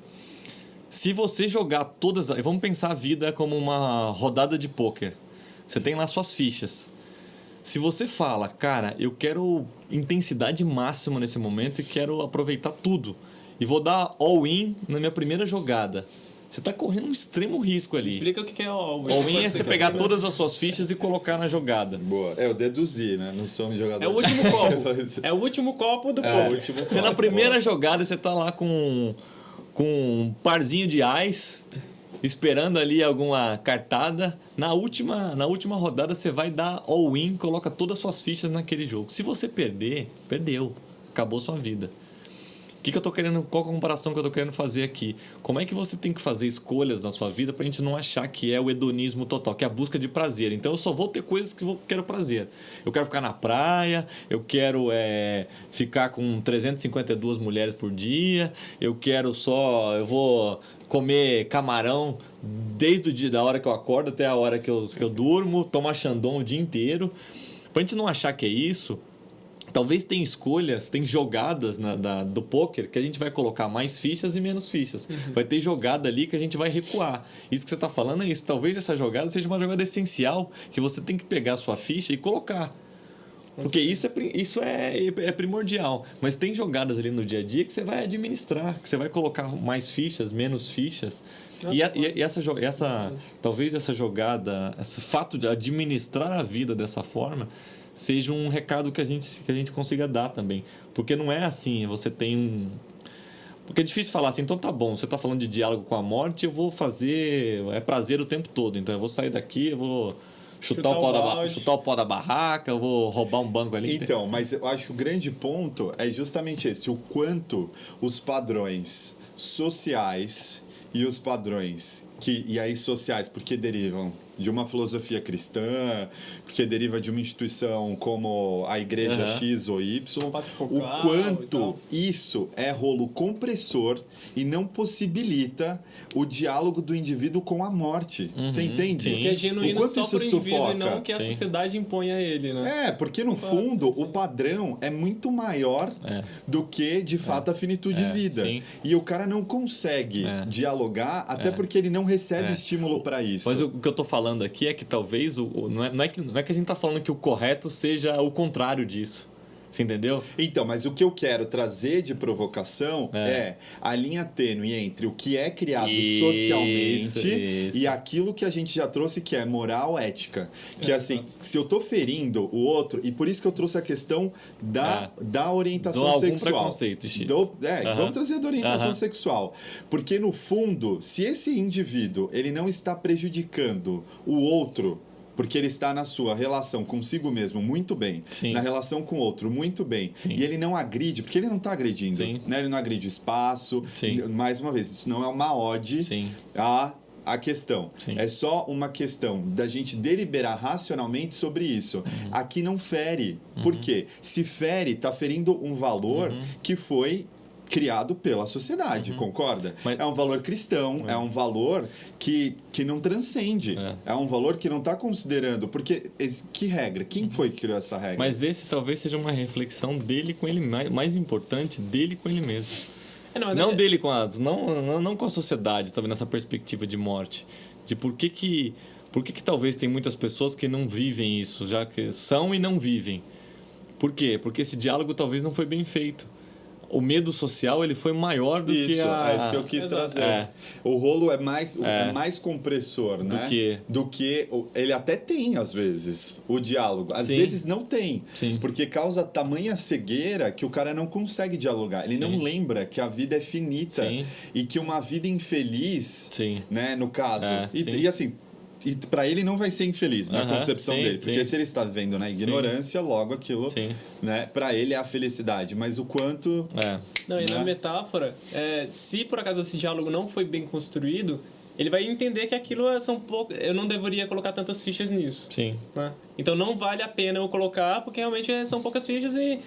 S2: Se você jogar todas... Vamos pensar a vida como uma rodada de poker. Você tem lá suas fichas. Se você fala, cara, eu quero intensidade máxima nesse momento e quero aproveitar tudo... E vou dar all-in na minha primeira jogada. Você está correndo um extremo risco ali.
S1: Explica o que é all-in.
S2: All-in é você pegar todas as suas fichas e colocar na jogada.
S3: Boa. Eu deduzi, né? Não sou um jogador.
S1: É o último copo. É o último copo do poker.
S2: Você na primeira jogada, você tá lá com um parzinho de ás, esperando ali alguma cartada. Na última rodada, você vai dar all-in, coloca todas as suas fichas naquele jogo. Se você perder, perdeu. Acabou sua vida. Que eu tô querendo, qual a comparação que eu tô querendo fazer aqui? Como é que você tem que fazer escolhas na sua vida pra gente não achar que é o hedonismo total, que é a busca de prazer? Então eu só vou ter coisas que eu quero prazer. Eu quero ficar na praia, eu quero ficar com 352 mulheres por dia, eu vou comer camarão desde o dia da hora que eu acordo até a hora que eu durmo, tomar Chandon o dia inteiro. Pra gente não achar que é isso, Talvez tem escolhas, tem jogadas do poker que a gente vai colocar mais fichas e menos fichas. Vai ter jogada ali que a gente vai recuar. Isso que você está falando é isso. Talvez essa jogada seja uma jogada essencial que você tem que pegar a sua ficha e colocar. Porque isso é primordial. Mas tem jogadas ali no dia a dia que você vai administrar, que você vai colocar mais fichas, menos fichas. Talvez essa jogada, esse fato de administrar a vida dessa forma, seja um recado que a gente consiga dar também. Porque não é assim, você tem um... Porque é difícil falar assim, então tá bom, você tá falando de diálogo com a morte, eu vou fazer... É prazer o tempo todo, então eu vou sair daqui, eu vou chutar o pau da barraca, eu vou roubar um banco ali.
S3: Então, mas eu acho que o grande ponto é justamente esse, o quanto os padrões sociais e os padrões e aí sociais, porque derivam de uma filosofia cristã, porque deriva de uma instituição como a igreja X ou Y, o quanto isso é rolo compressor e não possibilita o diálogo do indivíduo com a morte. Você entende?
S1: Porque é genuíno só para o indivíduo e não que a sociedade impõe a ele, né?
S3: Porque no fundo o padrão é muito maior do que de fato a finitude de vida.
S2: Sim.
S3: E o cara não consegue dialogar, até porque ele não recebe estímulo para isso.
S2: Mas o que eu tô falando aqui é que talvez não é que a gente tá falando que o correto seja o contrário disso. Você entendeu?
S3: Então, mas o que eu quero trazer de provocação é a linha tênue entre o que é criado socialmente e aquilo que a gente já trouxe, que é moral, ética. Que assim, se eu tô ferindo o outro, e por isso que eu trouxe a questão da orientação sexual.
S2: Preconceito, X.
S3: Vamos trazer da orientação sexual. Porque, no fundo, se esse indivíduo ele não está prejudicando o outro, porque ele está na sua relação consigo mesmo muito bem, na relação com o outro muito bem, e ele não agride, porque ele não está agredindo, né? Ele não agride o espaço, mais uma vez, isso não é uma ode a questão. É só uma questão da gente deliberar racionalmente sobre isso. Aqui não fere. Por quê? Se fere, está ferindo um valor que foi criado pela sociedade, concorda? Mas é um valor cristão, é um valor que não transcende, é um valor que não está considerando, porque que regra? Quem foi que criou essa regra?
S2: Mas esse talvez seja uma reflexão dele com ele, mais importante, dele com ele mesmo. Não dele com não com a sociedade, também nessa perspectiva de morte, de por que talvez tem muitas pessoas que não vivem isso, já que são e não vivem. Por quê? Porque esse diálogo talvez não foi bem feito. O medo social ele foi maior do que
S3: é isso que eu quis trazer. O rolo é mais compressor, né? Do que ele até tem às vezes o diálogo, às vezes não tem, porque causa tamanha cegueira que o cara não consegue dialogar. Ele não lembra que a vida é finita e que uma vida infeliz, né? No caso, e assim. E para ele não vai ser infeliz na concepção dele. Porque se ele está vivendo na ignorância, logo aquilo, né, para ele é a felicidade. Mas o quanto...
S1: Não, e na metáfora, se por acaso esse diálogo não foi bem construído, ele vai entender que aquilo são poucos... Eu não deveria colocar tantas fichas nisso. Né? Então não vale a pena eu colocar, porque realmente são poucas fichas e...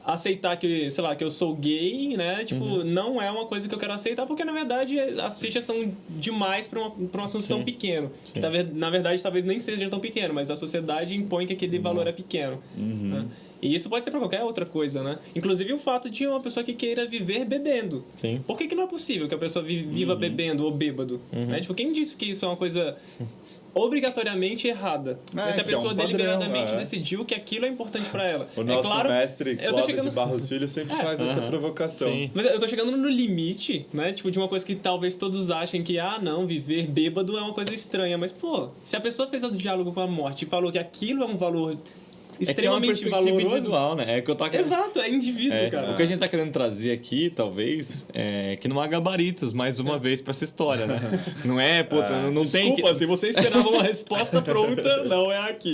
S1: aceitar que, sei lá, que eu sou gay, né? Tipo, não é uma coisa que eu quero aceitar, porque, na verdade, as fichas são demais para um assunto tão pequeno. Que, na verdade, talvez nem seja tão pequeno, mas a sociedade impõe que aquele valor é pequeno. Né? E isso pode ser para qualquer outra coisa, né? Inclusive o fato de uma pessoa que queira viver bebendo. Por que não é possível que a pessoa viva bebendo ou bêbado? Né? Tipo, quem disse que isso é uma coisa... obrigatoriamente errada. Mas se a pessoa deliberadamente decidiu que aquilo é importante para ela.
S3: O nosso mestre Clóvis de Barros Filho sempre faz essa provocação.
S1: Mas eu tô chegando no limite, né? Tipo, de uma coisa que talvez todos achem que, não, viver bêbado é uma coisa estranha. Mas, pô, se a pessoa fez o diálogo com a morte e falou que aquilo é um valor extremamente valoroso.
S2: Individual, né?
S1: Exato, é indivíduo, cara.
S2: O que a gente tá querendo trazer aqui, talvez, é que não há gabaritos, mais uma vez, pra essa história, né? Não é, não tem...
S1: Desculpa, se você esperava uma resposta pronta, não é aqui.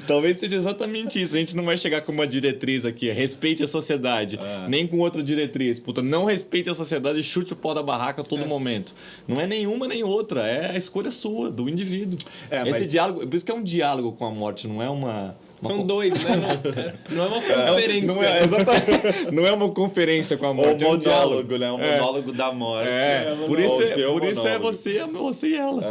S2: Talvez seja exatamente isso. A gente não vai chegar com uma diretriz aqui, respeite a sociedade, nem com outra diretriz. Não respeite a sociedade e chute o pau da barraca a todo momento. Não é nenhuma nem outra, é a escolha sua, do indivíduo. Esse diálogo, por isso que é um diálogo com a morte, não é uma...
S1: São dois, né? Não é uma conferência.
S2: Não é uma conferência com a
S3: Ou
S2: morte, é um diálogo.
S3: monólogo, né? Um monólogo da morte.
S2: Por
S3: Ou
S2: isso,
S3: seu
S2: por isso é
S3: monólogo.
S2: você e ela.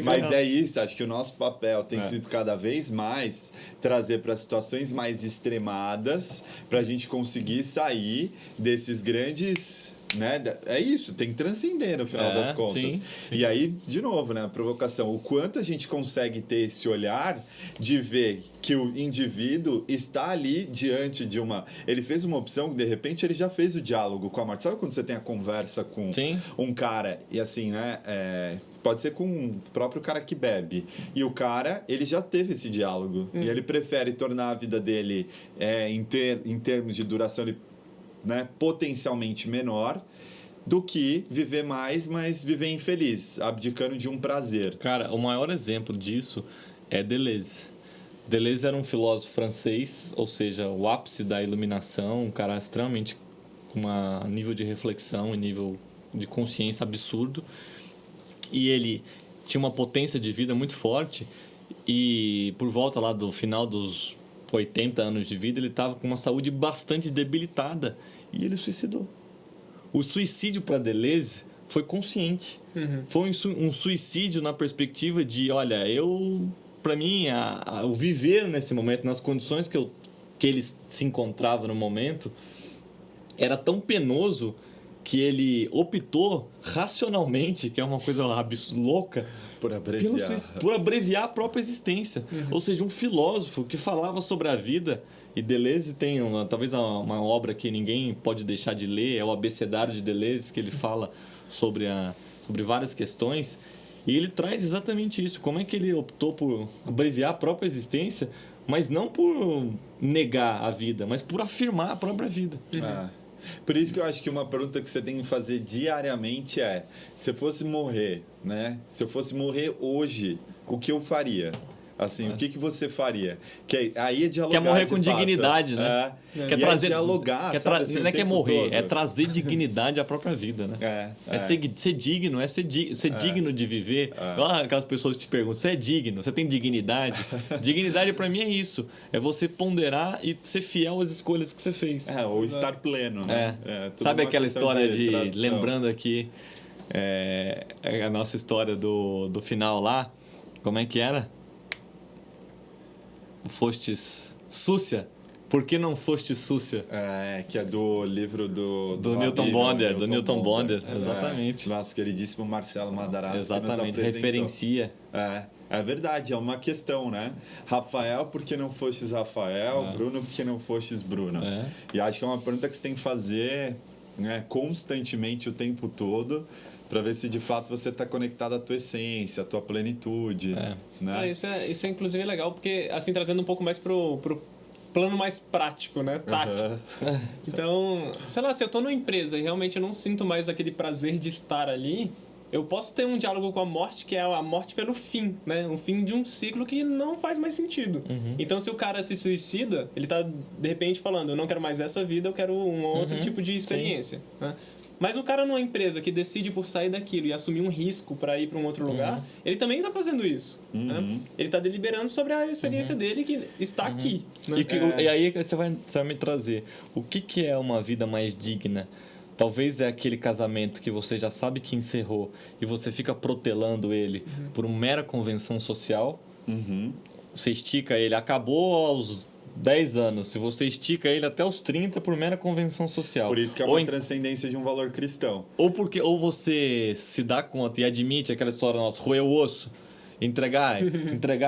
S3: Mas é isso, acho que o nosso papel tem sido cada vez mais trazer para situações mais extremadas, para a gente conseguir sair desses grandes. Né? É isso, tem que transcender no final das contas.
S2: Sim.
S3: E aí, de novo, né, a provocação, o quanto a gente consegue ter esse olhar de ver que o indivíduo está ali diante de uma... Ele fez uma opção que, de repente, ele já fez o diálogo com a morte. Sabe quando você tem a conversa com um cara, e assim, né, pode ser com o próprio cara que bebe, e o cara, ele já teve esse diálogo, e ele prefere tornar a vida dele, em termos de duração, ele, né, potencialmente menor do que viver mais, mas viver infeliz, abdicando de um prazer.
S2: Cara, o maior exemplo disso é Deleuze. Deleuze era um filósofo francês, ou seja, o ápice da iluminação, um cara extremamente com um nível de reflexão e nível de consciência absurdo. E ele tinha uma potência de vida muito forte e por volta lá do final dos 80 anos de vida, ele estava com uma saúde bastante debilitada e ele suicidou. O suicídio para Deleuze foi consciente. Foi um suicídio na perspectiva de, olha, para mim, o viver nesse momento, nas condições que ele se encontrava no momento, era tão penoso que ele optou racionalmente, que é uma coisa louca, por abreviar a própria existência. Ou seja, um filósofo que falava sobre a vida, e Deleuze tem talvez uma obra que ninguém pode deixar de ler, é o Abecedário de Deleuze, que ele fala sobre várias questões, e ele traz exatamente isso, como é que ele optou por abreviar a própria existência, mas não por negar a vida, mas por afirmar a própria vida.
S3: Por isso que eu acho que uma pergunta que você tem que fazer diariamente é: se eu fosse morrer, né? Se eu fosse morrer hoje, o que eu faria? Assim, o que você faria? Que aí é dialogar.
S2: Quer morrer com dignidade, né?
S3: Quer trazer, dialogar,
S2: não é que é morrer, todo. É trazer dignidade à própria vida, né? Ser digno, ser digno de viver. Aquelas pessoas que te perguntam, você é digno? Você tem dignidade? Dignidade para mim é isso. É você ponderar e ser fiel às escolhas que você fez.
S3: Ou estar pleno, né?
S2: Sabe aquela história lembrando aqui, a nossa história do final lá, como é que era? Fostes súcia? Por que não foste súcia?
S3: Que é do livro do
S2: Newton Bonder. Do Newton Bonder, exatamente.
S3: Nosso queridíssimo Marcelo Madarazzi.
S2: Exatamente, referencia.
S3: É verdade, é uma questão, né? Rafael, por que não fostes Rafael? Bruno, por que não fostes Bruno? E acho que é uma pergunta que você tem que fazer, né, constantemente, o tempo todo, para ver se de fato você está conectado à tua essência, à tua plenitude. Né?
S1: Isso é inclusive legal, porque assim, trazendo um pouco mais pro plano mais prático, né? Tático. Então, sei lá, se eu tô numa empresa e realmente eu não sinto mais aquele prazer de estar ali, eu posso ter um diálogo com a morte, que é a morte pelo fim, né? Um fim de um ciclo que não faz mais sentido. Então, se o cara se suicida, ele tá, de repente, falando, eu não quero mais essa vida, eu quero um outro tipo de experiência. Né? Mas o cara numa empresa que decide por sair daquilo e assumir um risco para ir para um outro lugar, ele também está fazendo isso. Né? Ele está deliberando sobre a experiência dele que está aqui. Né?
S2: E aí você vai me trazer o que é uma vida mais digna. Talvez é aquele casamento que você já sabe que encerrou e você fica protelando ele por uma mera convenção social. Você estica ele, acabou aos 10 anos, se você estica ele até os 30 por mera convenção social.
S3: Por isso que é uma transcendência de um valor cristão.
S2: Ou você se dá conta e admite aquela história nossa, roer o osso, entregar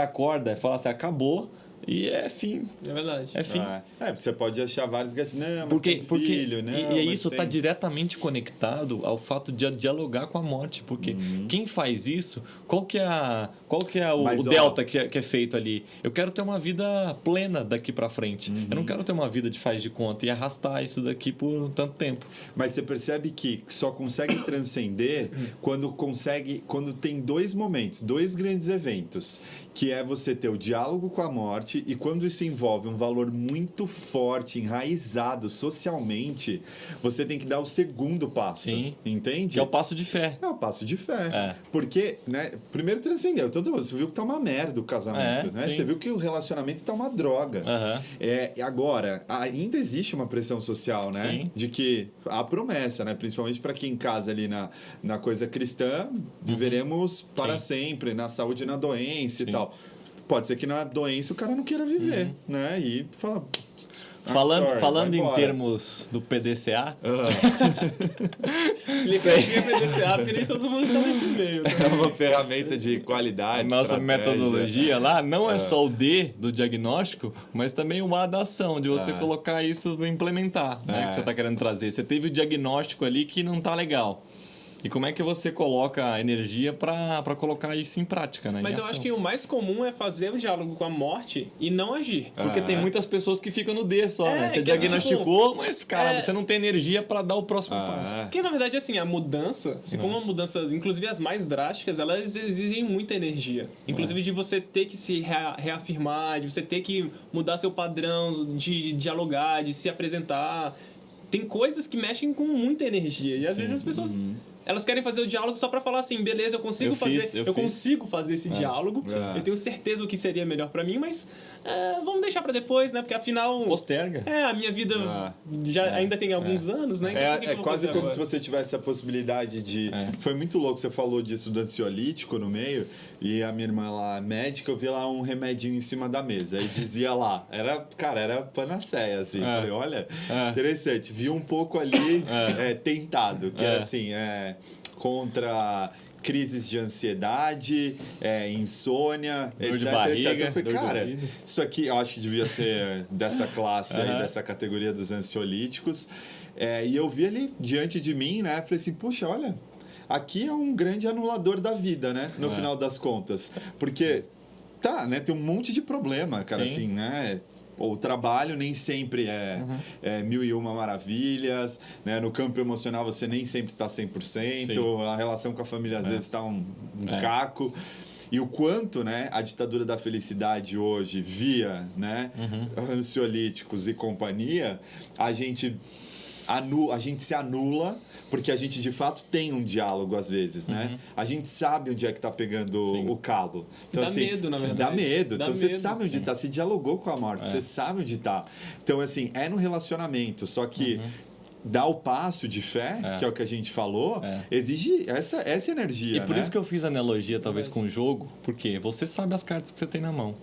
S2: a corda, falar assim, acabou, e é fim.
S1: É verdade.
S2: É fim.
S3: Porque você pode achar vários gatilhos. Não, mas
S2: porque,
S3: tem filho, não,
S2: e isso está diretamente conectado ao fato de dialogar com a morte. Porque quem faz isso, qual que é o delta que é feito ali? Eu quero ter uma vida plena daqui para frente. Eu não quero ter uma vida de faz de conta e arrastar isso daqui por tanto tempo.
S3: Mas você percebe que só consegue transcender quando tem dois momentos, dois grandes eventos, que é você ter o diálogo com a morte morte, e quando isso envolve um valor muito forte, enraizado socialmente, você tem que dar o segundo passo.
S2: Sim.
S3: Entende?
S2: Que é o passo de fé.
S3: É o passo de fé.
S2: É.
S3: Porque, né, primeiro transcendeu. Então, você viu que tá uma merda o casamento, né?
S2: Sim.
S3: Você viu que o relacionamento tá uma droga.
S2: Aham.
S3: E agora, ainda existe uma pressão social, né?
S2: Sim.
S3: De que a promessa, né? Principalmente para quem casa ali na coisa cristã, viveremos para sempre, na saúde e na doença
S2: Sim.
S3: e tal. Pode ser que na doença o cara não queira viver, né? E fala...
S2: Falando em
S3: embora.
S2: termos do PDCA,
S1: Explica aí o que é PDCA, porque nem todo mundo tá nesse meio. Tá?
S3: É uma ferramenta de qualidade,
S2: nossa
S3: estratégia.
S2: metodologia lá não é só o D do diagnóstico, mas também o A da ação, de você colocar isso e implementar, né? Que você está querendo trazer. Você teve o diagnóstico ali que não tá legal. E como é que você coloca a energia para colocar isso em prática, né?
S1: Mas
S2: em
S1: eu
S2: ação?
S1: acho que o mais comum é fazer o diálogo com a morte e não agir.
S2: Porque tem muitas pessoas que ficam no D só, né? Você
S1: que é
S2: diagnosticou, mas, cara, você não tem energia para dar o próximo passo.
S1: Porque, na verdade, assim, a mudança, se for uma mudança, inclusive as mais drásticas, elas exigem muita energia. Inclusive de você ter que se reafirmar, de você ter que mudar seu padrão, de dialogar, de se apresentar. Tem coisas que mexem com muita energia. E às vezes as pessoas... Elas querem fazer o diálogo só pra falar assim, beleza, eu consigo consigo fazer esse diálogo. Eu tenho certeza o que seria melhor pra mim, mas vamos deixar pra depois, né? Porque afinal...
S2: Posterga.
S1: a minha vida ainda tem alguns anos, né? Então, o que eu vou
S3: quase
S1: fazer
S3: como
S1: agora?
S3: se você tivesse a possibilidade de... Foi muito louco, você falou disso do ansiolítico no meio, e a minha irmã lá, médica, eu vi lá um remedinho em cima da mesa, e dizia lá, era panaceia, assim. Falei, olha, interessante. Vi um pouco ali tentado, que era assim, contra... crises de ansiedade, insônia,
S2: dor
S3: etc,
S2: de barriga,
S3: etc. Eu falei,
S2: dor de
S3: cara,
S2: ouvido.
S3: isso aqui eu acho que devia ser dessa classe aí, dessa categoria dos ansiolíticos. E eu vi ali diante de mim, né? Falei assim, puxa, olha, aqui é um grande anulador da vida, né? No final das contas. Porque, né? Tem um monte de problema, cara,
S2: Sim.
S3: assim, né? O trabalho nem sempre é mil e uma maravilhas, né? No campo emocional você nem sempre está 100%,
S2: Sim.
S3: a relação com a família às vezes está um caco. E o quanto, né, a ditadura da felicidade hoje, via, né, ansiolíticos e companhia, a gente se anula porque a gente de fato tem um diálogo às vezes, né? A gente sabe onde é que tá pegando o calo. Então,
S1: Dá medo, na verdade.
S3: Dá medo.
S1: Dá
S3: Então você
S1: medo,
S3: sabe onde tá, você dialogou com a morte, você sabe onde tá. Então, assim, no relacionamento, só que dar o passo de fé, que é o que a gente falou, exige essa energia,
S2: E por
S3: né?
S2: isso que eu fiz a analogia, talvez, com o jogo, porque você sabe as cartas que você tem na mão,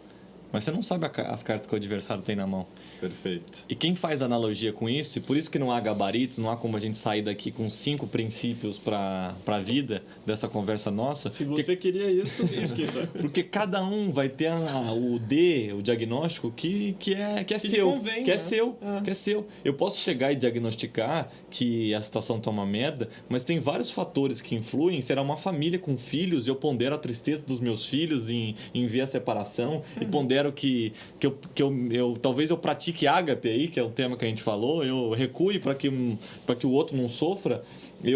S2: mas você não sabe as cartas que o adversário tem na mão.
S3: Perfeito.
S2: E quem faz analogia com isso, e por isso que não há gabaritos, não há como a gente sair daqui com 5 princípios para a vida dessa conversa nossa.
S1: Se você queria isso, esqueça.
S2: Porque cada um vai ter o D, o diagnóstico, que é seu.
S1: convém,
S2: Que é
S1: né?
S2: seu. Que é seu. Eu posso chegar e diagnosticar que a situação tá uma merda, mas tem vários fatores que influem. Será uma família com filhos, eu pondero a tristeza dos meus filhos em ver a separação, e pondero que eu talvez eu pratique ágape aí, que é um tema que a gente falou, eu recue para que o outro não sofra, E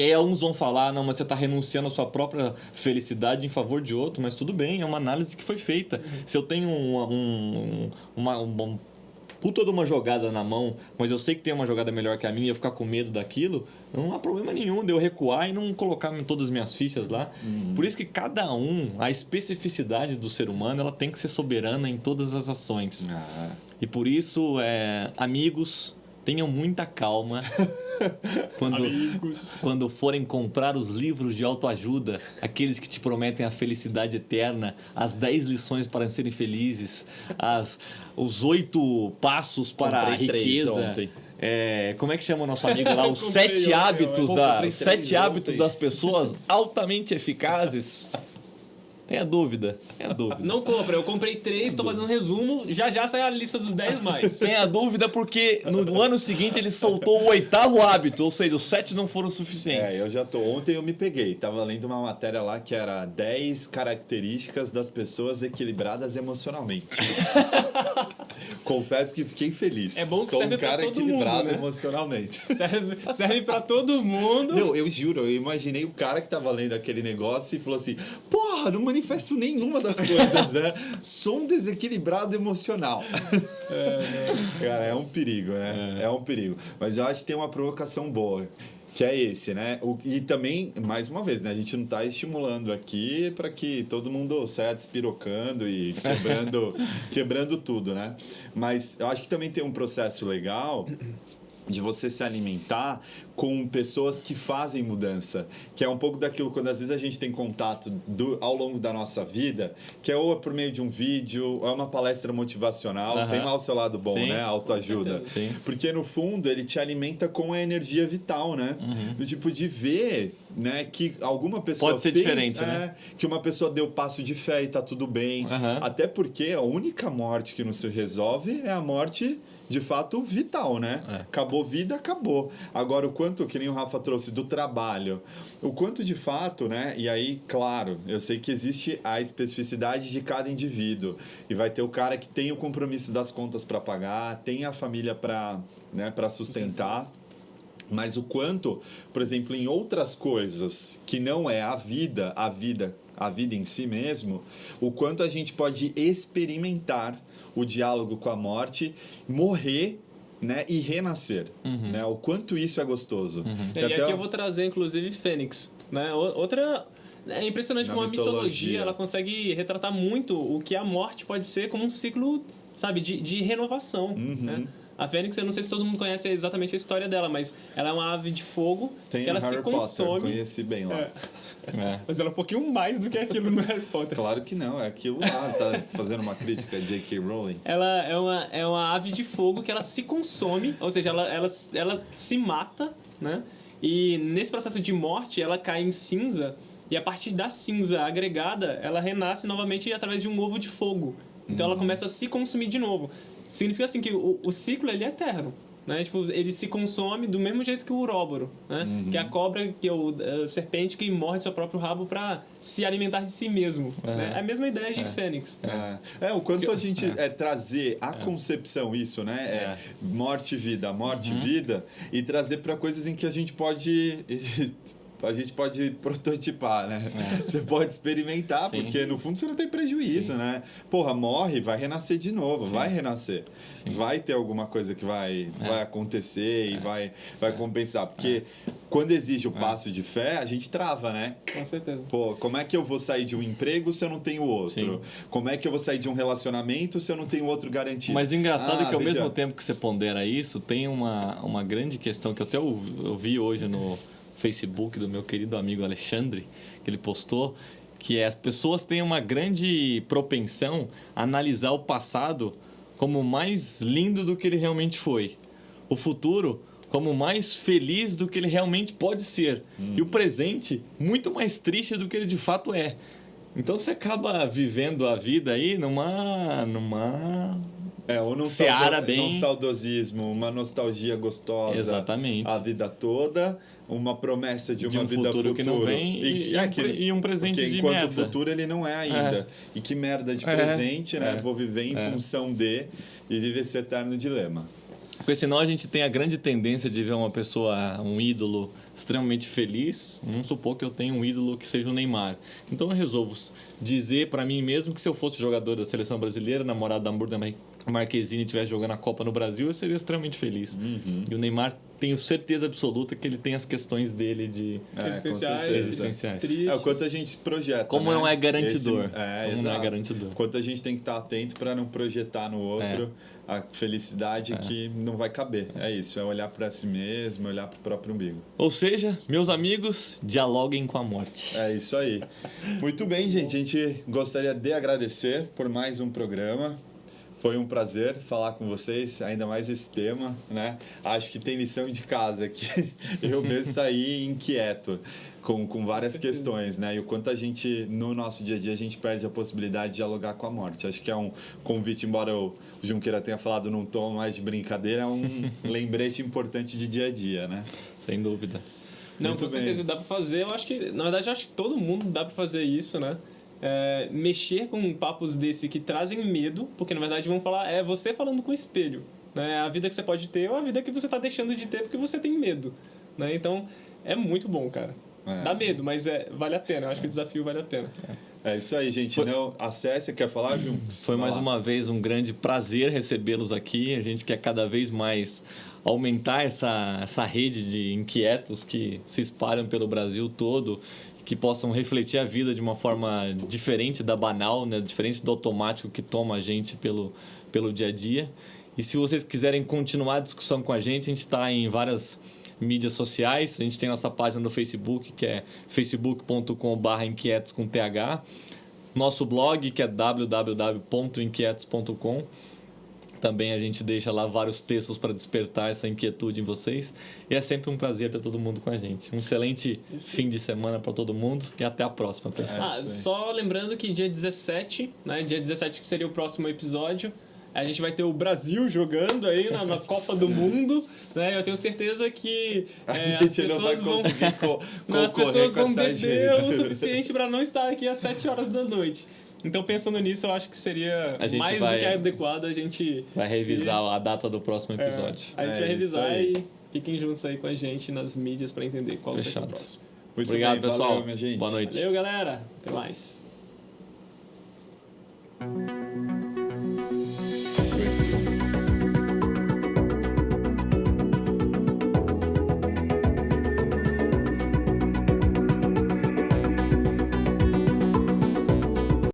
S2: aí uns vão falar, não, mas você está renunciando à sua própria felicidade em favor de outro, mas tudo bem, é uma análise que foi feita. Se eu tenho uma puta de uma jogada na mão, mas eu sei que tem uma jogada melhor que a minha e eu ficar com medo daquilo, não há problema nenhum de eu recuar e não colocar todas as minhas fichas lá. Por isso que cada a especificidade do ser humano, ela tem que ser soberana em todas as ações. E por isso, amigos, tenham muita calma quando forem comprar os livros de autoajuda, aqueles que te prometem a felicidade eterna, as 10 lições para serem felizes, os 8 passos para a riqueza.
S3: Ontem.
S2: Como é que chama o nosso amigo lá? Os 7 hábitos das pessoas altamente eficazes. Tenha dúvida.
S1: Não compra, eu comprei 3, tô fazendo um resumo, já sai a lista dos 10 mais.
S2: Tenha dúvida porque no ano seguinte ele soltou o 8º hábito, ou seja, os 7 não foram suficientes.
S3: Ontem eu me peguei, tava lendo uma matéria lá que era 10 características das pessoas equilibradas emocionalmente. Confesso que fiquei feliz.
S1: É bom que
S3: Sou
S1: serve
S3: um cara
S1: pra todo
S3: equilibrado
S1: mundo, né?
S3: emocionalmente.
S1: Serve pra todo mundo.
S3: Não, eu juro, eu imaginei o cara que tava lendo aquele negócio e falou assim, porra, não manifestei manifesto nenhuma das coisas, né? Sou um desequilibrado emocional. Cara, é um perigo, né? É um perigo. Mas eu acho que tem uma provocação boa, que é esse, né? E também, mais uma vez, né? A gente não está estimulando aqui para que todo mundo saia despirocando e quebrando tudo, né? Mas eu acho que também tem um processo legal de você se alimentar com pessoas que fazem mudança, que é um pouco daquilo quando às vezes a gente tem contato ao longo da nossa vida, que é ou por meio de um vídeo, ou é uma palestra motivacional, tem lá o seu lado bom, né? Autoajuda. Porque no fundo ele te alimenta com a energia vital, né? Do tipo de ver, né, que alguma pessoa
S2: pode ser diferente, né?
S3: Que uma pessoa deu passo de fé e tá tudo bem. Até porque a única morte que não se resolve é a morte de fato vital, né? Acabou vida, acabou. Agora, o quanto, que nem o Rafa trouxe, do trabalho, o quanto de fato, né? E aí, claro, eu sei que existe a especificidade de cada indivíduo. E vai ter o cara que tem o compromisso das contas para pagar, tem a família para, né, para sustentar. Mas o quanto, por exemplo, em outras coisas que não é a vida em si mesmo, o quanto a gente pode experimentar o diálogo com a morte, morrer, né, e renascer, né? O quanto isso é gostoso.
S1: E aqui eu vou trazer, inclusive, Fênix, né? Outra... É impressionante como a mitologia ela consegue retratar muito o que a morte pode ser como um ciclo, sabe, de renovação, né? A Fênix, eu não sei se todo mundo conhece exatamente a história dela, mas ela é uma ave de fogo
S3: que
S1: ela
S3: Harry
S1: se consome.
S3: Potter, conheci bem lá.
S1: Mas ela é um pouquinho mais do que aquilo no Harry Potter.
S3: Claro que não, é aquilo lá, tá fazendo uma crítica a J.K. Rowling.
S1: Ela é uma ave de fogo que ela se consome, ou seja, ela se mata, né? E nesse processo de morte, ela cai em cinza, e a partir da cinza agregada, ela renasce novamente através de um ovo de fogo. Então ela começa a se consumir de novo. Significa assim que o ciclo ele é eterno, né? Tipo, ele se consome do mesmo jeito que o uróboro, né? Que é a cobra, que é a serpente que morre seu próprio rabo para se alimentar de si mesmo. Né? É a mesma ideia de Fênix.
S3: O quanto a gente trazer a concepção isso, né? Morte, vida, e trazer para coisas em que a gente pode prototipar, né? Você pode experimentar, porque no fundo você não tem prejuízo, né? Porra, morre, vai renascer de novo, vai renascer. Vai ter alguma coisa que vai acontecer e vai compensar. Porque quando exige o passo de fé, a gente trava, né?
S1: Com certeza.
S3: Pô, como é que eu vou sair de um emprego se eu não tenho outro? Como é que eu vou sair de um relacionamento se eu não tenho outro garantido?
S2: Mas o engraçado é que ao mesmo tempo que você pondera isso, tem uma grande questão que eu até ouvi hoje no Facebook do meu querido amigo Alexandre, que ele postou, que as pessoas têm uma grande propensão a analisar o passado como mais lindo do que ele realmente foi. O futuro como mais feliz do que ele realmente pode ser. E o presente muito mais triste do que ele de fato é. Então você acaba vivendo a vida aí numa
S3: ou num saudosismo, uma nostalgia gostosa.
S2: Exatamente.
S3: A vida toda, uma promessa de uma vida
S2: futuro que não vem e um presente de merda.
S3: Enquanto o futuro ele não é ainda. E que merda de presente, né? Vou viver em função de e viver esse eterno dilema.
S2: Porque senão a gente tem a grande tendência de ver uma pessoa, um ídolo extremamente feliz. Vamos supor que eu tenho um ídolo que seja o Neymar. Então eu resolvo dizer para mim mesmo que se eu fosse jogador da seleção brasileira, namorado da Burda Marquezine, estivesse jogando a Copa no Brasil, eu seria extremamente feliz. E o Neymar, tenho certeza absoluta que ele tem as questões dele de
S1: existenciais.
S3: O quanto a gente projeta.
S2: Como não é garantidor.
S3: Como não é garantidor. Quanto a gente tem que estar atento para não projetar no outro a felicidade que não vai caber. É isso, é olhar para si mesmo, olhar para o próprio umbigo.
S2: Ou seja, meus amigos, dialoguem com a morte.
S3: É isso aí. Muito bem, gente. A gente gostaria de agradecer por mais um programa. Foi um prazer falar com vocês, ainda mais esse tema, né? Acho que tem lição de casa aqui. Eu mesmo saí inquieto com várias questões, né? E o quanto a gente, no nosso dia a dia, a gente perde a possibilidade de dialogar com a morte. Acho que é um convite, embora o Junqueira tenha falado num tom mais de brincadeira, é um lembrete importante de dia a dia, né?
S2: Sem dúvida.
S1: Não, com certeza dá para fazer. Eu acho que, na verdade, acho que todo mundo dá para fazer isso, né? Mexer com papos desse que trazem medo, porque na verdade vão falar, é você falando com o espelho, né? A vida que você pode ter ou a vida que você está deixando de ter porque você tem medo, né? Então é muito bom, cara. Dá medo, mas vale a pena. Eu acho que o desafio vale a pena.
S3: É isso aí, gente. Não, acesse. Quer falar, Junks?
S2: Foi mais uma vez um grande prazer recebê-los aqui. A gente quer cada vez mais aumentar essa rede de inquietos que se espalham pelo Brasil todo, que possam refletir a vida de uma forma diferente da banal, né? Diferente do automático que toma a gente pelo dia a dia. E se vocês quiserem continuar a discussão com a gente está em várias mídias sociais. A gente tem nossa página no Facebook, que é facebook.com/inquietos com TH. Nosso blog, que é www.inquietos.com. Também a gente deixa lá vários textos para despertar essa inquietude em vocês. E é sempre um prazer ter todo mundo com a gente. Um excelente fim de semana para todo mundo e até a próxima, pessoal.
S1: Só lembrando que dia 17, né? Dia 17 que seria o próximo episódio, a gente vai ter o Brasil jogando aí na Copa do Mundo, né? Eu tenho certeza que as pessoas vão beber o suficiente para não estar aqui às 7 horas da noite. Então, pensando nisso, eu acho que seria mais do que adequado a gente...
S2: Vai revisar a data do próximo episódio.
S1: A gente vai revisar e fiquem juntos aí com a gente nas mídias para entender qual vai ser o próximo.
S3: Muito
S2: obrigado,
S3: bem,
S2: pessoal.
S3: Valeu, minha gente.
S2: Boa noite.
S1: Valeu, galera. Até mais.